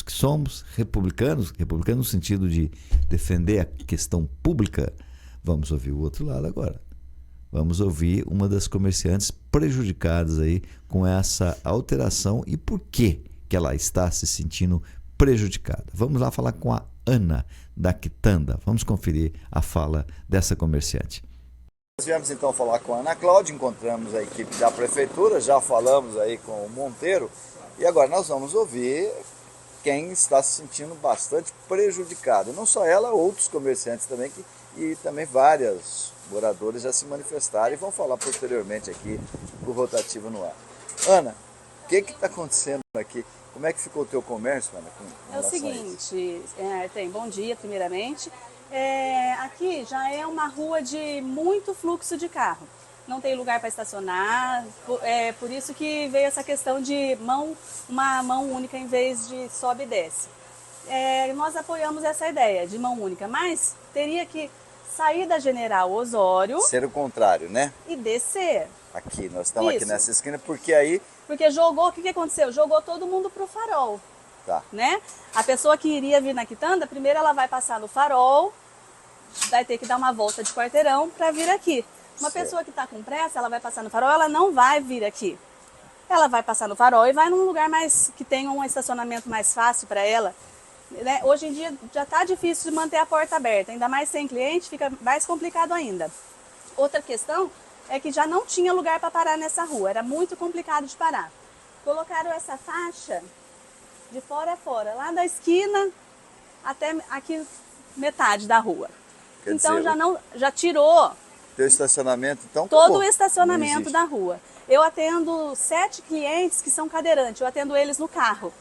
que somos, republicanos no sentido de defender a questão pública, vamos ouvir o outro lado agora. Vamos ouvir uma das comerciantes prejudicadas aí com essa alteração e por que ela está se sentindo prejudicada. Vamos lá falar com a Ana da Quitanda. Vamos conferir a fala dessa comerciante. Nós viemos então falar com a Ana Cláudia, encontramos a equipe da prefeitura, já falamos aí com o Monteiro e agora nós vamos ouvir quem está se sentindo bastante prejudicado. Não só ela, outros comerciantes também e também várias moradores já se manifestaram e vão falar posteriormente aqui do Rotativo no Ar. Ana, o que está acontecendo aqui? Como é que ficou o teu comércio, Ana? É o seguinte, bom dia primeiramente. Aqui já é uma rua de muito fluxo de carro. Não tem lugar para estacionar, por isso que veio essa questão de uma mão única em vez de sobe e desce. Nós apoiamos essa ideia de mão única, mas teria que sair da General Osório... Ser o contrário, né? E descer. Aqui, nós estamos aqui nessa esquina, porque aí... Porque jogou, o que aconteceu? Jogou todo mundo pro farol. Tá. Né? A pessoa que iria vir na quitanda, primeiro ela vai passar no farol, vai ter que dar uma volta de quarteirão para vir aqui. Uma pessoa que está com pressa, ela vai passar no farol, ela não vai vir aqui. Ela vai passar no farol e vai num lugar que tenha um estacionamento mais fácil para ela. Né? Hoje em dia já está difícil de manter a porta aberta, ainda mais sem cliente, fica mais complicado ainda. Outra questão é que já não tinha lugar para parar nessa rua, era muito complicado de parar. Colocaram essa faixa de fora a fora, lá da esquina até aqui metade da rua. Quer então dizer, já tirou teu estacionamento, então? Todo o estacionamento da rua. Eu atendo 7 clientes que são cadeirantes, eu atendo eles no carro.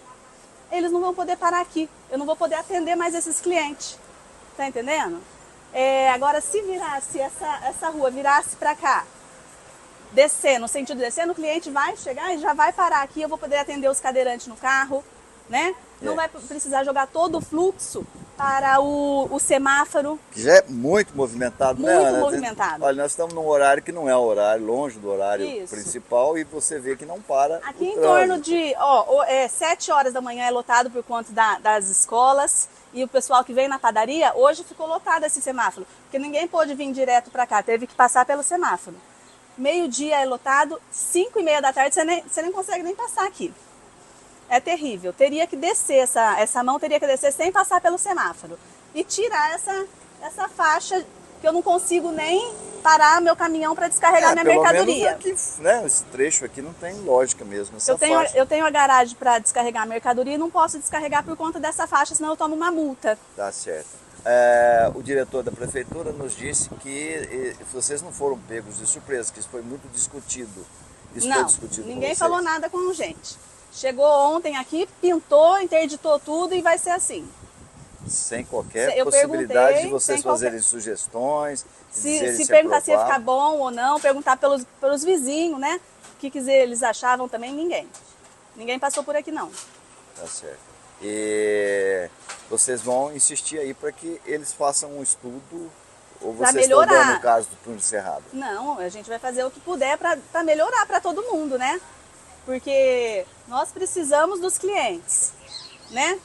Eles não vão poder parar aqui, eu não vou poder atender mais esses clientes. Tá entendendo? Agora, se virasse essa rua, virasse para cá, descer, no sentido de descer, o cliente vai chegar e já vai parar aqui, eu vou poder atender os cadeirantes no carro, né? Não vai precisar jogar todo o fluxo para o semáforo. Que já é muito movimentado, né, Ana? Muito movimentado. Olha, nós estamos num horário que não é o horário, longe do horário principal, e você vê que não para aqui em torno de 7 horas da manhã é lotado por conta das escolas, e o pessoal que vem na padaria, hoje ficou lotado esse semáforo, porque ninguém pôde vir direto para cá, teve que passar pelo semáforo. Meio-dia é lotado, 5h30 da tarde você nem consegue nem passar aqui. É terrível. Teria que descer, essa mão teria que descer sem passar pelo semáforo. E tirar essa faixa, que eu não consigo nem parar meu caminhão para descarregar minha mercadoria. Aqui, né, esse trecho aqui não tem lógica mesmo, essa faixa. Eu tenho a garagem para descarregar a mercadoria e não posso descarregar por conta dessa faixa, senão eu tomo uma multa. Tá certo. O diretor da prefeitura nos disse que vocês não foram pegos de surpresa, que isso foi muito discutido. Isso não, foi discutido ninguém falou nada com a gente. Chegou ontem aqui, pintou, interditou tudo e vai ser assim. Sem qualquer possibilidade de vocês fazerem sugestões, se perguntar se ia ficar bom ou não, perguntar pelos vizinhos, né? O que eles achavam também, ninguém. Ninguém passou por aqui não. Tá certo. E vocês vão insistir aí para que eles façam um estudo, ou vocês estão dando o caso do Túnel Cerrado? Não, a gente vai fazer o que puder para melhorar para todo mundo, né? Porque nós precisamos dos clientes, né?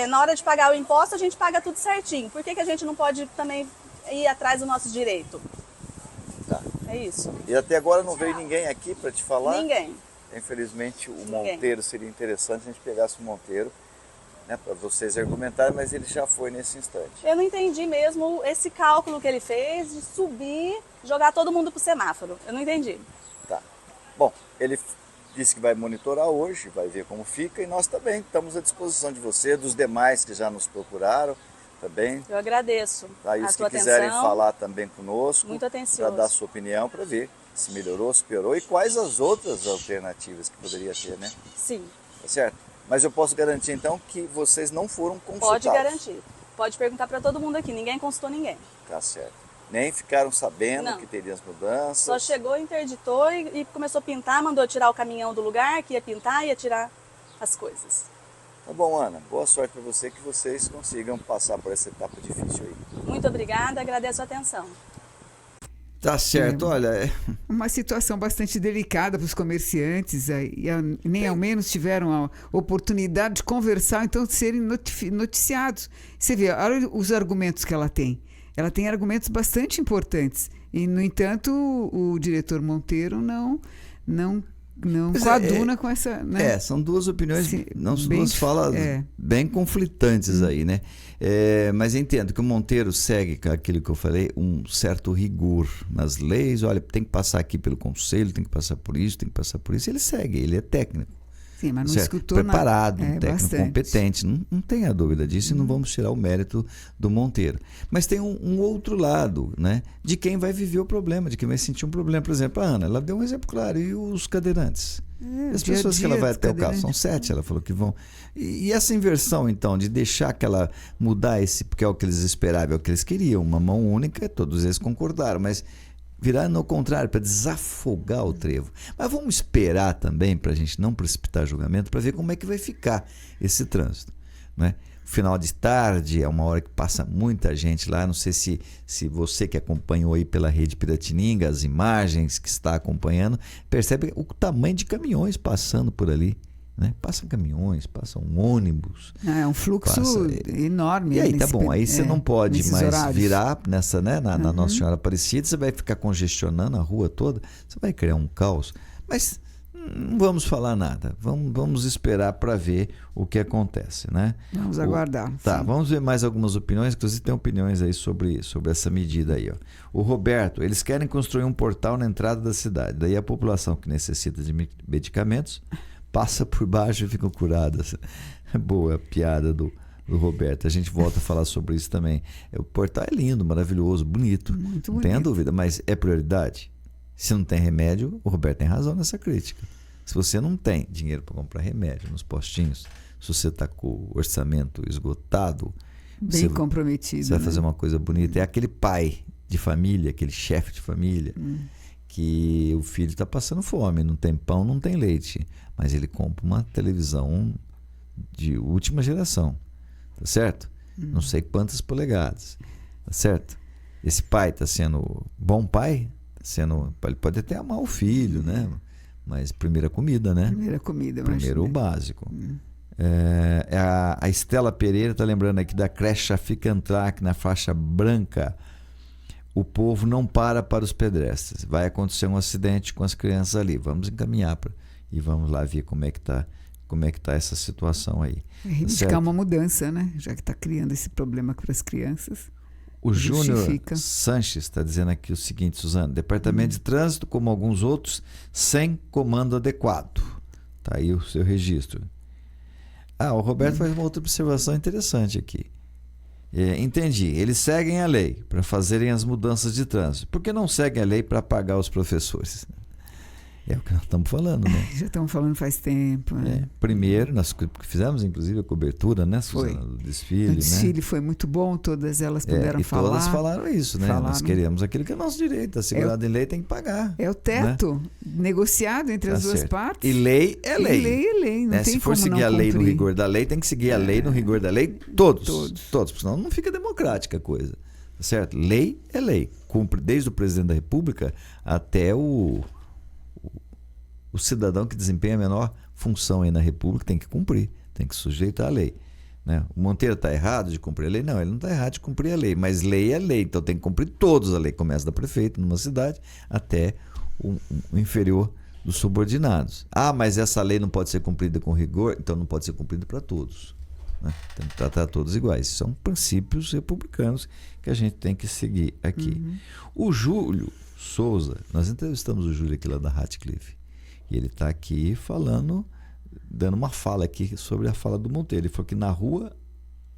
Na hora de pagar o imposto, a gente paga tudo certinho. Por que a gente não pode também ir atrás do nosso direito? Tá. É isso. E até agora não veio ninguém aqui para te falar? Ninguém. Infelizmente, o Monteiro, seria interessante se a gente pegasse o Monteiro, né, para vocês argumentarem, mas ele já foi nesse instante. Eu não entendi mesmo esse cálculo que ele fez de subir, jogar todo mundo pro semáforo. Eu não entendi. Tá. Bom, ele disse que vai monitorar hoje, vai ver como fica, e nós também estamos à disposição de você, dos demais que já nos procuraram também. Eu agradeço a os que quiserem falar também conosco, muito atencioso, para dar sua opinião, para ver se melhorou, se piorou e quais as outras alternativas que poderia ter, né? Sim. Tá certo? Mas eu posso garantir então que vocês não foram consultados. Pode garantir. Pode perguntar para todo mundo aqui, ninguém consultou ninguém. Tá certo. Nem ficaram sabendo que teria as mudanças. Só chegou, interditou e começou a pintar, mandou tirar o caminhão do lugar, que ia pintar e ia tirar as coisas. Tá bom, Ana. Boa sorte para você, que vocês consigam passar por essa etapa difícil aí. Muito obrigada, agradeço a atenção. Tá certo, olha... Uma situação bastante delicada para os comerciantes, nem ao menos tiveram a oportunidade de conversar, então de serem noticiados. Você vê, olha os argumentos que ela tem. Ela tem argumentos bastante importantes. E, no entanto, o diretor Monteiro não coaduna com essa... Né? São duas opiniões, duas falas bem conflitantes aí, né? Mas eu entendo que o Monteiro segue aquilo que eu falei, um certo rigor nas leis. Olha, tem que passar aqui pelo conselho, tem que passar por isso, tem que passar por isso. Ele segue, ele é técnico. Sim, mas não certo? escutou Preparado, um técnico bastante. competente. Não tenha dúvida disso, e não vamos tirar o mérito do Monteiro. Mas tem um outro lado, né? De quem vai viver o problema, de quem vai sentir um problema. Por exemplo, a Ana, ela deu um exemplo claro. E os cadeirantes? As pessoas que ela vai até o carro, são 7, ela falou que vão. E essa inversão, então, de deixar que ela mudar porque é o que eles esperavam, é o que eles queriam, uma mão única, todos eles concordaram, mas virar no contrário, para desafogar o trevo. Mas vamos esperar também, para a gente não precipitar julgamento, para ver como é que vai ficar esse trânsito, né? Final de tarde é uma hora que passa muita gente lá. Não sei se você que acompanhou aí pela Rede Piratininga as imagens que está acompanhando, percebe o tamanho de caminhões passando por ali, né? Passam caminhões, passam ônibus. É um fluxo enorme. E aí tá bom, aí você não pode mais horários. Virar nessa, né, na Nossa Senhora Aparecida, você vai ficar congestionando a rua toda, você vai criar um caos. Mas não vamos falar nada, vamos esperar para ver o que acontece, né? Vamos aguardar. Tá, vamos ver mais algumas opiniões, inclusive tem opiniões aí sobre essa medida aí, ó. O Roberto, eles querem construir um portal na entrada da cidade, daí a população que necessita de medicamentos passa por baixo e ficam curadas. Boa a piada do Roberto, a gente volta a falar sobre isso também. O portal é lindo, maravilhoso, bonito, muito não tenha dúvida, mas é prioridade? Se não tem remédio, o Roberto tem razão nessa crítica. Se você não tem dinheiro para comprar remédio nos postinhos, se você está com o orçamento esgotado, bem comprometido, você vai fazer uma coisa bonita. É aquele pai de família, aquele chefe de família, que o filho está passando fome, não tem pão, não tem leite, mas ele compra uma televisão de última geração, tá certo? Não sei quantas polegadas, tá certo? Esse pai está sendo bom pai? Ele pode até amar o filho, né? Mas primeira comida, né? Primeira comida, primeiro o básico. A Estela Pereira está lembrando aqui da creche Ficantrac na faixa branca. O povo não para os pedestres. Vai acontecer um acidente com as crianças ali. Vamos encaminhar e vamos lá ver como é que tá essa situação aí. Reivindicar uma mudança, né? Já que está criando esse problema para as crianças. O Júnior Sanches está dizendo aqui o seguinte, Suzana: Departamento de Trânsito, como alguns outros, sem comando adequado. Está aí o seu registro. O Roberto faz uma outra observação interessante aqui. Entendi, eles seguem a lei para fazerem as mudanças de trânsito. Por que não seguem a lei para pagar os professores? É o que nós estamos falando, né? Já estamos falando faz tempo. Né? Primeiro, nós fizemos inclusive a cobertura, né, Suzana, do desfile. O desfile foi muito bom, todas elas puderam falar. Todas falaram isso, né? Nós queremos aquilo que é nosso direito, assegurado em lei tem que pagar. É o teto, negociado entre as duas partes. E lei é lei. E lei é lei, não tem Se for seguir a lei no rigor da lei, tem que seguir a lei no rigor da lei, todos, porque senão não fica democrática a coisa. Certo? Lei é lei. Cumpre desde o presidente da República até o cidadão que desempenha a menor função aí na República tem que cumprir, tem que sujeitar a lei, né? O Monteiro está errado de cumprir a lei? Não, ele não está errado de cumprir a lei, mas lei é lei, então tem que cumprir todos a lei. Começa da prefeito numa cidade até o inferior dos subordinados. Mas essa lei não pode ser cumprida com rigor, então não pode ser cumprida para todos, né? Tem que tratar todos iguais. São princípios republicanos que a gente tem que seguir aqui. O Júlio Souza, nós entrevistamos o Júlio aqui lá da Ratcliffe. E ele está aqui dando uma fala aqui sobre a fala do Monteiro. Ele falou que na rua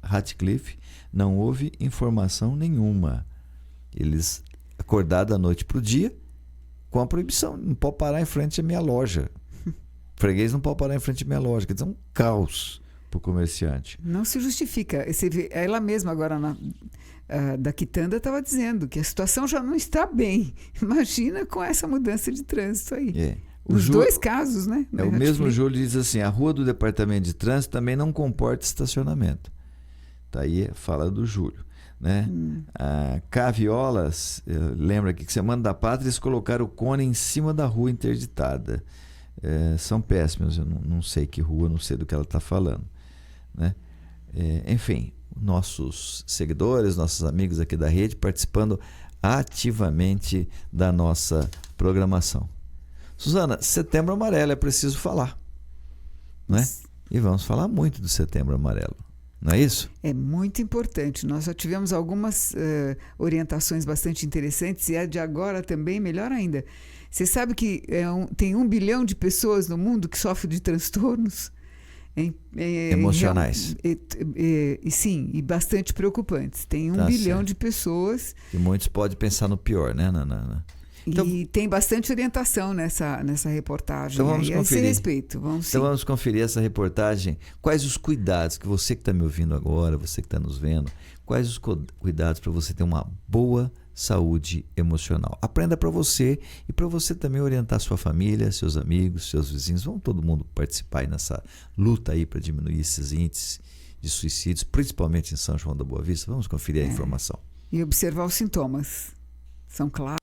Ratcliffe não houve informação nenhuma. Eles acordaram da noite para o dia com a proibição. Não pode parar em frente à minha loja. Freguês não pode parar em frente à minha loja. Quer dizer, um caos para o comerciante. Não se justifica. Ela mesma agora da Quitanda estava dizendo que a situação já não está bem. Imagina com essa mudança de trânsito aí. Nos dois casos, né? O mesmo Júlio diz assim: a rua do Departamento de Trânsito também não comporta estacionamento. Tá aí a fala do Júlio, né? A Caviolas lembra aqui que Semana da Pátria eles colocaram o cone em cima da rua interditada. São péssimos, eu não sei que rua, não sei do que ela está falando, né? Enfim, nossos seguidores, nossos amigos aqui da rede participando ativamente da nossa programação. Suzana, Setembro Amarelo é preciso falar, né? E vamos falar muito do Setembro Amarelo. Não é isso? É muito importante. Nós já tivemos algumas orientações bastante interessantes e a de agora também, melhor ainda. Você sabe que tem 1 bilhão de pessoas no mundo que sofrem de transtornos emocionais. Sim, e bastante preocupantes. Tem 1 bilhão de pessoas. E muitos podem pensar no pior, né? Então, e tem bastante orientação nessa reportagem. Então vamos conferir. A esse respeito. Então vamos conferir essa reportagem. Quais os cuidados que você que está me ouvindo agora, você que está nos vendo, quais os cuidados para você ter uma boa saúde emocional? Aprenda para você e para você também orientar sua família, seus amigos, seus vizinhos. Vamos todo mundo participar aí nessa luta aí para diminuir esses índices de suicídios, principalmente em São João da Boa Vista. Vamos conferir a informação. E observar os sintomas. São claros.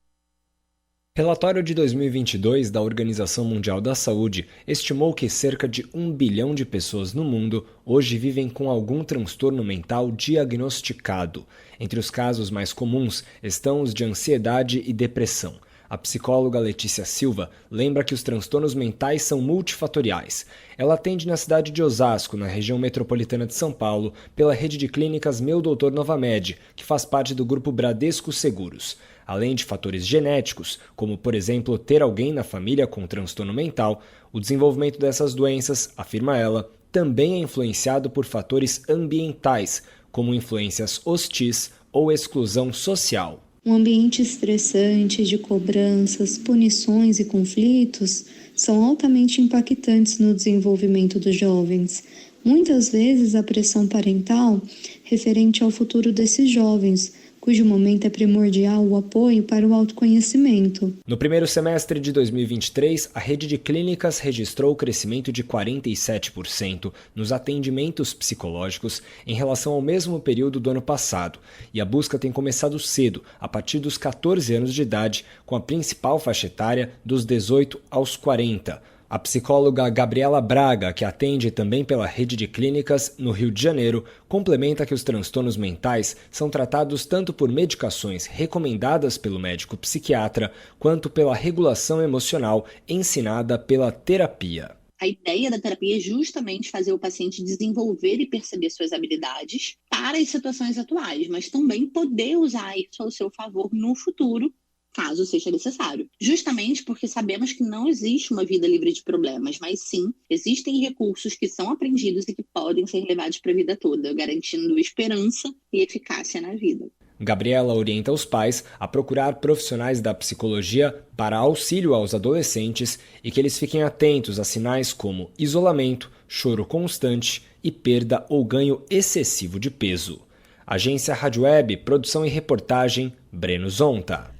Relatório de 2022 da Organização Mundial da Saúde estimou que cerca de 1 bilhão de pessoas no mundo hoje vivem com algum transtorno mental diagnosticado. Entre os casos mais comuns estão os de ansiedade e depressão. A psicóloga Letícia Silva lembra que os transtornos mentais são multifatoriais. Ela atende na cidade de Osasco, na região metropolitana de São Paulo, pela rede de clínicas Meu Doutor Novamed, que faz parte do grupo Bradesco Seguros. Além de fatores genéticos, como, por exemplo, ter alguém na família com transtorno mental, o desenvolvimento dessas doenças, afirma ela, também é influenciado por fatores ambientais, como influências hostis ou exclusão social. Um ambiente estressante de cobranças, punições e conflitos são altamente impactantes no desenvolvimento dos jovens. Muitas vezes a pressão parental referente ao futuro desses jovens, cujo momento é primordial o apoio para o autoconhecimento. No primeiro semestre de 2023, a rede de clínicas registrou crescimento de 47% nos atendimentos psicológicos em relação ao mesmo período do ano passado. E a busca tem começado cedo, a partir dos 14 anos de idade, com a principal faixa etária dos 18 aos 40. A psicóloga Gabriela Braga, que atende também pela rede de clínicas no Rio de Janeiro, complementa que os transtornos mentais são tratados tanto por medicações recomendadas pelo médico psiquiatra, quanto pela regulação emocional ensinada pela terapia. A ideia da terapia é justamente fazer o paciente desenvolver e perceber suas habilidades para as situações atuais, mas também poder usar isso ao seu favor no futuro, caso seja necessário. Justamente porque sabemos que não existe uma vida livre de problemas, mas sim, existem recursos que são aprendidos e que podem ser levados para a vida toda, garantindo esperança e eficácia na vida. Gabriela orienta os pais a procurar profissionais da psicologia para auxílio aos adolescentes e que eles fiquem atentos a sinais como isolamento, choro constante e perda ou ganho excessivo de peso. Agência Rádio Web, produção e reportagem, Breno Zonta.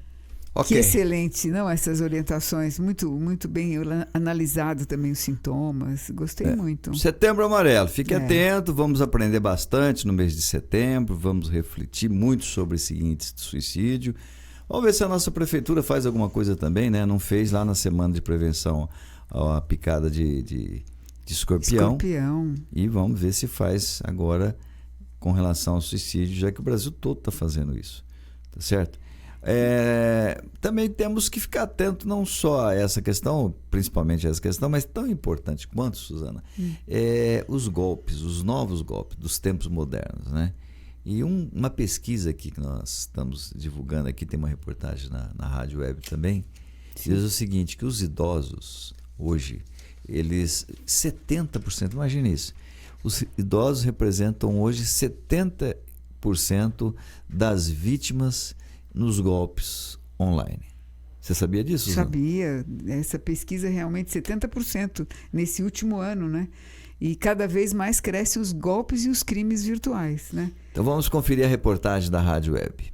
Okay. Que excelente, não? Essas orientações, muito bem analisado também os sintomas, gostei muito. Setembro Amarelo, fique atento, vamos aprender bastante no mês de setembro, vamos refletir muito sobre esse índice de suicídio. Vamos ver se a nossa prefeitura faz alguma coisa também, né? Não fez lá na semana de prevenção a picada de escorpião. E vamos ver se faz agora com relação ao suicídio, já que o Brasil todo está fazendo isso, tá certo? Também temos que ficar atento não só a essa questão, principalmente a essa questão, mas tão importante quanto, Suzana, os golpes, os novos golpes dos tempos modernos, né? E uma pesquisa aqui que nós estamos divulgando aqui, tem uma reportagem na Rádio Web também, diz o seguinte, que os idosos hoje, eles 70%, imagine isso, os idosos representam hoje 70% das vítimas nos golpes online. Você sabia disso? Sabia. Essa pesquisa realmente 70% nesse último ano, né? E cada vez mais crescem os golpes e os crimes virtuais, né? Então vamos conferir a reportagem da Rádio Web.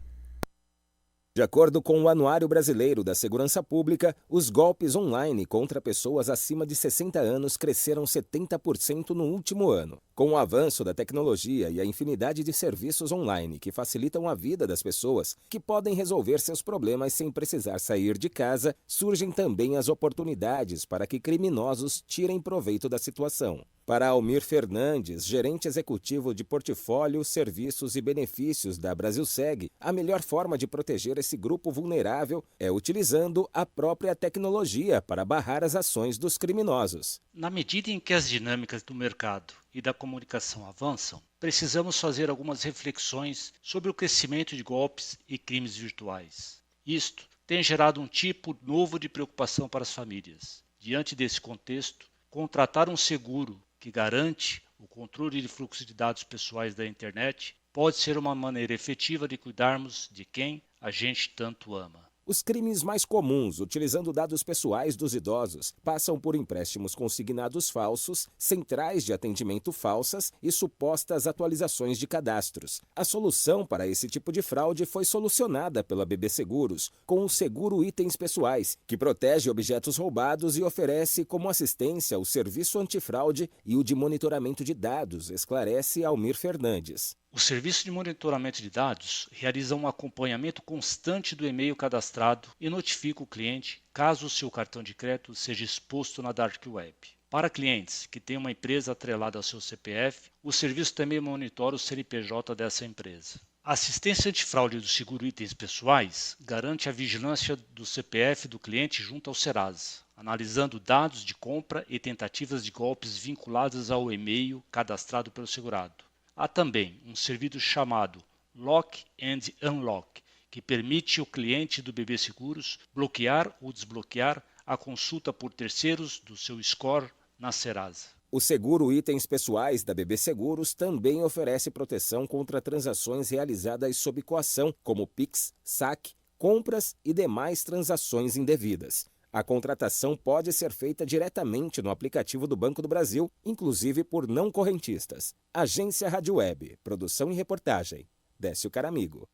De acordo com o Anuário Brasileiro da Segurança Pública, os golpes online contra pessoas acima de 60 anos cresceram 70% no último ano. Com o avanço da tecnologia e a infinidade de serviços online que facilitam a vida das pessoas, que podem resolver seus problemas sem precisar sair de casa, surgem também as oportunidades para que criminosos tirem proveito da situação. Para Almir Fernandes, gerente executivo de portfólio, serviços e benefícios da Brasilseg, a melhor forma de proteger esse grupo vulnerável é utilizando a própria tecnologia para barrar as ações dos criminosos. Na medida em que as dinâmicas do mercado e da comunicação avançam, precisamos fazer algumas reflexões sobre o crescimento de golpes e crimes virtuais. Isto tem gerado um tipo novo de preocupação para as famílias. Diante desse contexto, contratar um seguro que garante o controle de fluxo de dados pessoais da internet pode ser uma maneira efetiva de cuidarmos de quem a gente tanto ama. Os crimes mais comuns, utilizando dados pessoais dos idosos, passam por empréstimos consignados falsos, centrais de atendimento falsas e supostas atualizações de cadastros. A solução para esse tipo de fraude foi solucionada pela BB Seguros, com o Seguro Itens Pessoais, que protege objetos roubados e oferece como assistência o serviço antifraude e o de monitoramento de dados, esclarece Almir Fernandes. O serviço de monitoramento de dados realiza um acompanhamento constante do e-mail cadastrado e notifica o cliente caso o seu cartão de crédito seja exposto na Dark Web. Para clientes que têm uma empresa atrelada ao seu CPF, o serviço também monitora o CNPJ dessa empresa. A assistência antifraude do Seguro Itens Pessoais garante a vigilância do CPF do cliente junto ao Serasa, analisando dados de compra e tentativas de golpes vinculados ao e-mail cadastrado pelo segurado. Há também um serviço chamado Lock and Unlock, que permite ao cliente do BB Seguros bloquear ou desbloquear a consulta por terceiros do seu score na Serasa. O Seguro Itens Pessoais da BB Seguros também oferece proteção contra transações realizadas sob coação, como Pix, saque, compras e demais transações indevidas. A contratação pode ser feita diretamente no aplicativo do Banco do Brasil, inclusive por não correntistas. Agência Rádio Web, produção e reportagem. Décio Caramigo.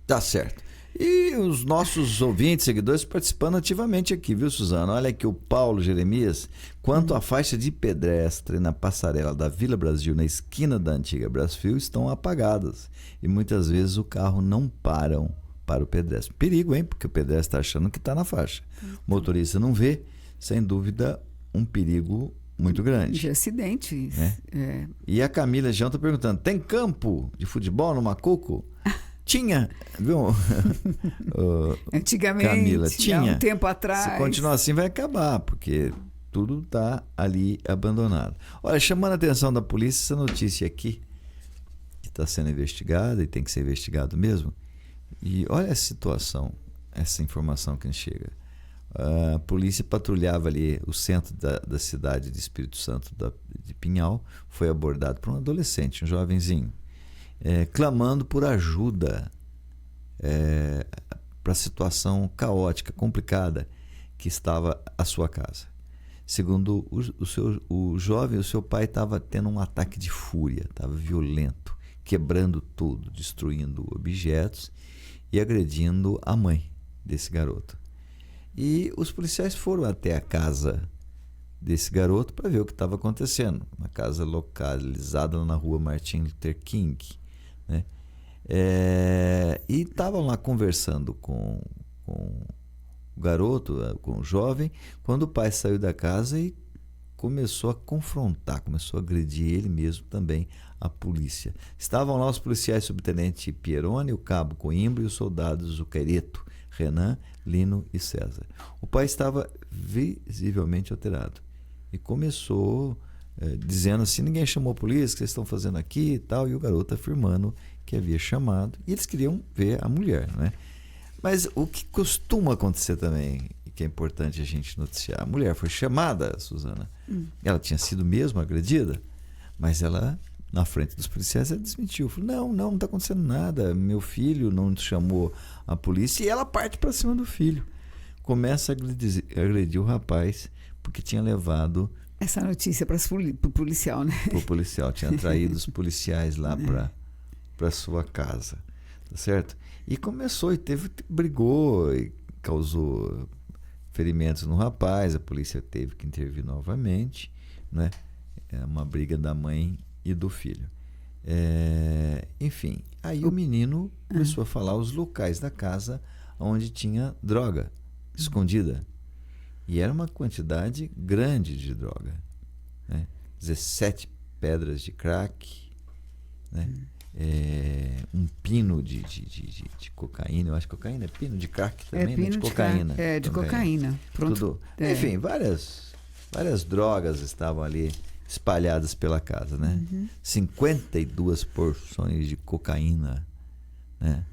Tá certo. E os nossos ouvintes, seguidores, participando ativamente aqui, viu, Suzana? Olha aqui o Paulo Jeremias. Quanto à faixa de pedestre na passarela da Vila Brasil, na esquina da antiga Brasfio, estão apagadas. E muitas vezes o carro não para o pedestre. Perigo, hein? Porque o pedestre está achando que está na faixa. O motorista não vê, sem dúvida, um perigo muito grande. De acidentes. Né? É. E a Camila Jean está perguntando, tem campo de futebol no Macuco? Tinha, viu? Antigamente, Camila, tinha. Há um tempo atrás. Se continuar assim vai acabar, porque tudo está ali abandonado. Olha, chamando a atenção da polícia, essa notícia aqui, que está sendo investigada e tem que ser investigado mesmo. E olha a situação, essa informação que chega. A polícia patrulhava ali o centro da cidade de Espírito Santo, de Pinhal, foi abordado por um adolescente, um jovenzinho, clamando por ajuda para a situação caótica, complicada que estava a sua casa. Segundo o jovem, o seu pai estava tendo um ataque de fúria, estava violento, quebrando tudo, destruindo objetos e agredindo a mãe desse garoto. E os policiais foram até a casa desse garoto para ver o que estava acontecendo. Uma casa localizada na rua Martin Luther King, né? E estavam lá conversando com o garoto, com o jovem, quando o pai saiu da casa e começou a confrontar, começou a agredir ele mesmo também, a polícia. Estavam lá os policiais subtenente Pieroni, o cabo Coimbra e os soldados Zucchereto, Renan, Lino e César. O pai estava visivelmente alterado e começou dizendo assim, ninguém chamou a polícia, o que vocês estão fazendo aqui e tal, e o garoto afirmando que havia chamado, e eles queriam ver a mulher, né? Mas o que costuma acontecer também, e que é importante a gente noticiar, a mulher foi chamada, Suzana, ela tinha sido mesmo agredida, mas ela, na frente dos policiais, ela desmentiu, falou, não está acontecendo nada, meu filho não chamou a polícia, e ela parte para cima do filho, começa a agredir o rapaz, porque tinha levado essa notícia para o policial, né? Para o policial, tinha traído os policiais lá para sua casa, tá certo? E começou, brigou e causou ferimentos no rapaz, a polícia teve que intervir novamente, né? É uma briga da mãe e do filho. Enfim, aí o menino começou a falar os locais da casa onde tinha droga escondida. E era uma quantidade grande de droga, né? 17 pedras de crack, né? Um pino de cocaína, eu acho que cocaína é pino de crack também, pino de cocaína. De cocaína. Pronto. Tudo. Enfim, várias drogas estavam ali espalhadas pela casa, né? 52 porções de cocaína, né?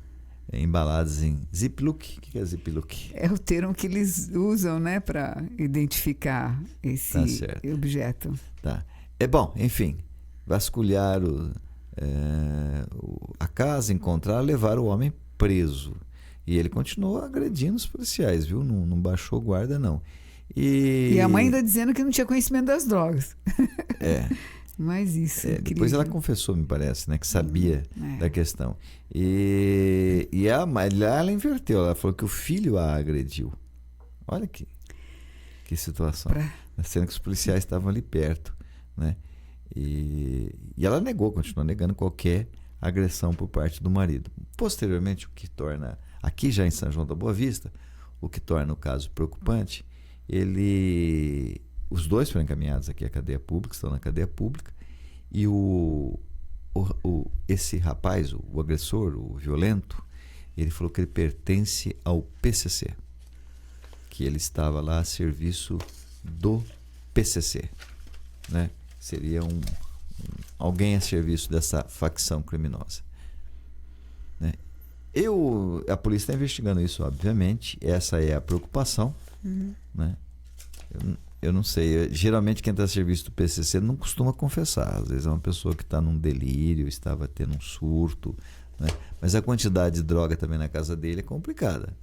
Embaladas em Ziploc. O que é Ziploc? É o termo que eles usam, né, para identificar esse objeto. Tá. É bom, enfim, vasculhar a casa, encontrar, levar o homem preso. E ele continuou agredindo os policiais, viu? Não baixou guarda, não. E a mãe ainda dizendo que não tinha conhecimento das drogas. Mas isso. Depois ela confessou, me parece, né, que sabia da questão. E ela inverteu, ela falou que o filho a agrediu. Olha que situação. Sendo que os policiais estavam ali perto, né? E ela continuou negando qualquer agressão por parte do marido. Posteriormente, o que torna, aqui já em São João da Boa Vista, o que torna o caso preocupante, os dois foram encaminhados aqui à cadeia pública, estão na cadeia pública, e esse rapaz, o agressor, o violento, ele falou que ele pertence ao PCC, que ele estava lá a serviço do PCC, né? Seria alguém a serviço dessa facção criminosa, né? A polícia está investigando isso, obviamente, essa é a preocupação, né? Eu não sei, geralmente quem está a serviço do PCC não costuma confessar, às vezes é uma pessoa que está num delírio, estava tendo um surto, né? Mas a quantidade de droga também na casa dele é complicada,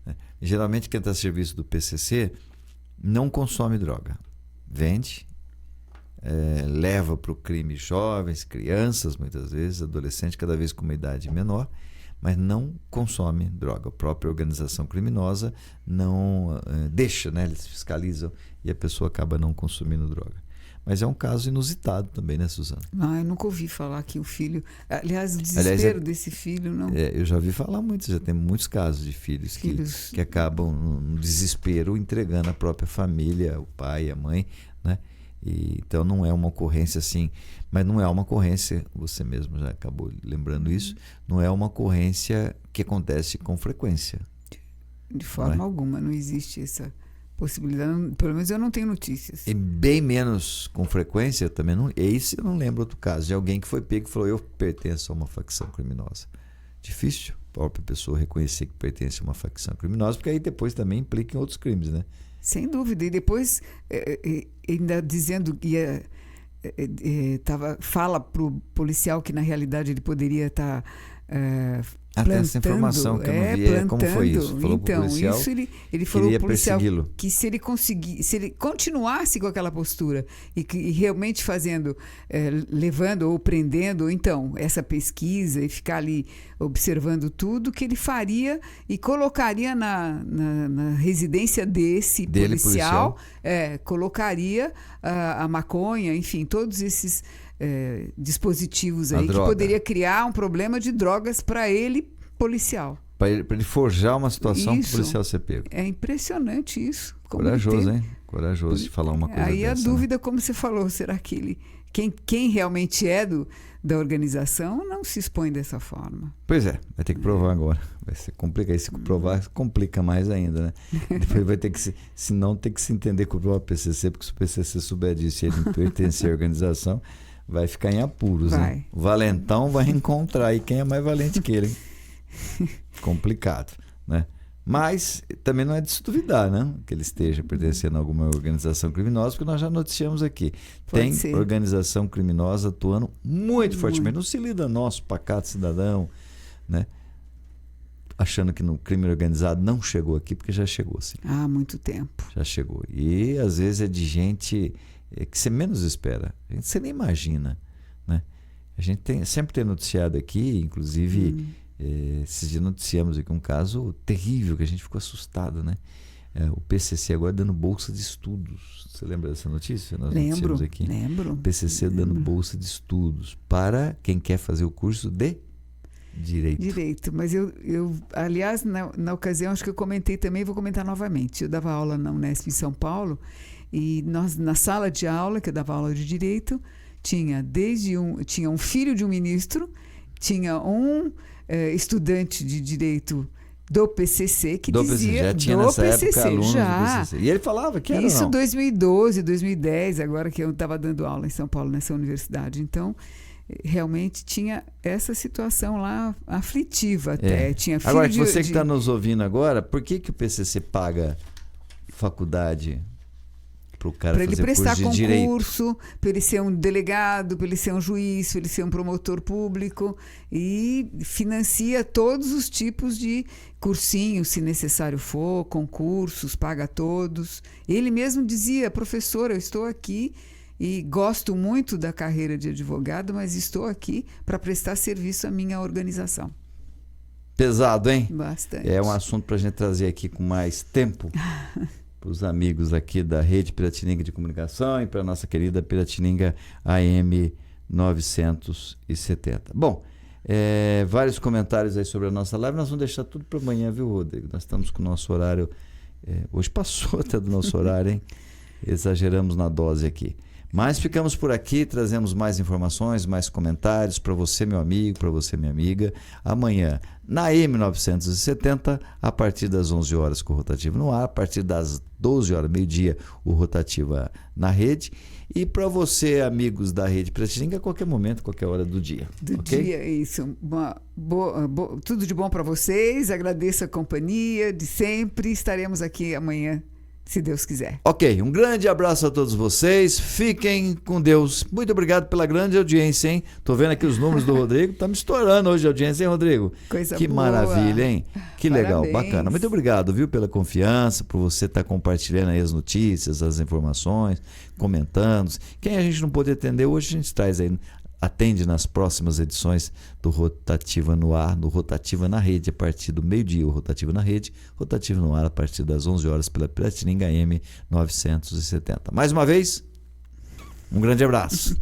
né? Geralmente quem está a serviço do PCC não consome droga, vende, leva para o crime jovens, crianças muitas vezes, adolescentes cada vez com uma idade menor, mas não consome droga. A própria organização criminosa não deixa, né? Eles fiscalizam e a pessoa acaba não consumindo droga. Mas é um caso inusitado também, né, Suzana? Eu nunca ouvi falar que o filho... Aliás, o desespero desse filho, não... eu já ouvi falar muito, já tem muitos casos de filhos que acabam no desespero entregando a própria família, o pai, a mãe, né? Então não é uma ocorrência assim, mas não é uma ocorrência, você mesmo já acabou lembrando isso, não é uma ocorrência que acontece com frequência. De forma alguma, não existe essa possibilidade, pelo menos eu não tenho notícias. E bem menos com frequência, também não, esse eu não lembro outro caso, de alguém que foi pego e falou, eu pertenço a uma facção criminosa. Difícil a própria pessoa reconhecer que pertence a uma facção criminosa, porque aí depois também implica em outros crimes, né? Sem dúvida. E depois, ainda dizendo que fala para o policial que, na realidade, ele poderia estar plantando. Essa informação que eu não vi, como foi isso? Falou então, pro policial, isso ele falou para o policial que se ele continuasse com aquela postura e realmente fazendo, levando ou prendendo, ou então, essa pesquisa e ficar ali observando tudo, que ele faria e colocaria na residência desse policial. Colocaria a maconha, enfim, todos esses dispositivos aí que poderia criar um problema de drogas para ele, policial. Para ele forjar uma situação para o policial ser pego. É impressionante isso. Corajoso, hein? Corajoso de falar uma coisa aí dessa. Aí a dúvida, como você falou, será que quem realmente é da organização não se expõe dessa forma? Pois é, vai ter que provar agora. Vai ser complicado. E se provar, complica mais ainda, né? Depois vai ter que tem que se entender com o próprio PCC, porque se o PCC souber disso e ele pertencer à organização, vai ficar em apuros, né? O valentão vai encontrar aí quem é mais valente que ele, hein? Complicado, né? Mas também não é de se duvidar, né? Que ele esteja pertencendo a alguma organização criminosa, porque nós já noticiamos aqui. Tem organização criminosa atuando muito fortemente. Não se lida nosso pacato cidadão, né? Achando que no crime organizado não chegou aqui, porque já chegou, sim. Há muito tempo. Já chegou. E às vezes é de gente que você menos espera. Você nem imagina, né? A gente sempre tem noticiado aqui, inclusive... esses dias noticiamos aqui um caso terrível que a gente ficou assustado, né? O PCC agora dando bolsa de estudos. Você lembra dessa notícia? Nós noticiamos aqui. Lembro. PCC dando bolsa de estudos para quem quer fazer o curso de Direito. Mas eu aliás, na ocasião, acho que eu comentei também, vou comentar novamente. Eu dava aula na Unesp em São Paulo e nós, na sala de aula, que eu dava aula de Direito, tinha um filho de um ministro, tinha um estudante de Direito do PCC que do dizia... PCC, já tinha nessa época alunos do PCC. E ele falava que era isso em 2012, 2010, agora que eu estava dando aula em São Paulo, nessa universidade. Então, realmente tinha essa situação lá aflitiva até. Tinha filho agora, você que está nos ouvindo agora, por que o PCC paga faculdade para o cara fazer curso de direito? Para ele prestar concurso, para ele ser um delegado, para ele ser um juiz, para ele ser um promotor público, e financia todos os tipos de cursinhos, se necessário for, concursos, paga todos. Ele mesmo dizia: professor, eu estou aqui e gosto muito da carreira de advogado, mas estou aqui para prestar serviço à minha organização. Pesado, hein? Bastante. É um assunto para a gente trazer aqui com mais tempo para os amigos aqui da Rede Piratininga de Comunicação e para a nossa querida Piratininga AM 970. Bom, vários comentários aí sobre a nossa live. Nós vamos deixar tudo para amanhã, viu, Rodrigo? Nós estamos com o nosso horário... hoje passou até do nosso horário, hein? Exageramos na dose aqui. Mas ficamos por aqui, trazemos mais informações, mais comentários para você, meu amigo, para você, minha amiga. Amanhã, na M970, a partir das 11 horas com o Rotativo no ar, a partir das 12 horas, meio-dia, o Rotativa na rede. E para você, amigos da Rede Piratininga, a qualquer momento, qualquer hora do dia. Do dia, isso. Tudo de bom para vocês, agradeço a companhia de sempre, estaremos aqui amanhã, se Deus quiser. Ok, um grande abraço a todos vocês, fiquem com Deus. Muito obrigado pela grande audiência, hein? Tô vendo aqui os números do Rodrigo, tá me estourando hoje a audiência, hein, Rodrigo? Coisa que boa. Maravilha, hein? Que legal, Parabéns. bacana. Muito obrigado, viu, pela confiança, por você estar compartilhando aí as notícias, as informações, comentando. Quem a gente não pôde atender hoje, a gente traz aí, atende nas próximas edições do Rotativa no ar, do Rotativa na rede, a partir do meio-dia, o Rotativa na rede, Rotativa no ar a partir das 11 horas pela Piratininga AM 970. Mais uma vez, um grande abraço.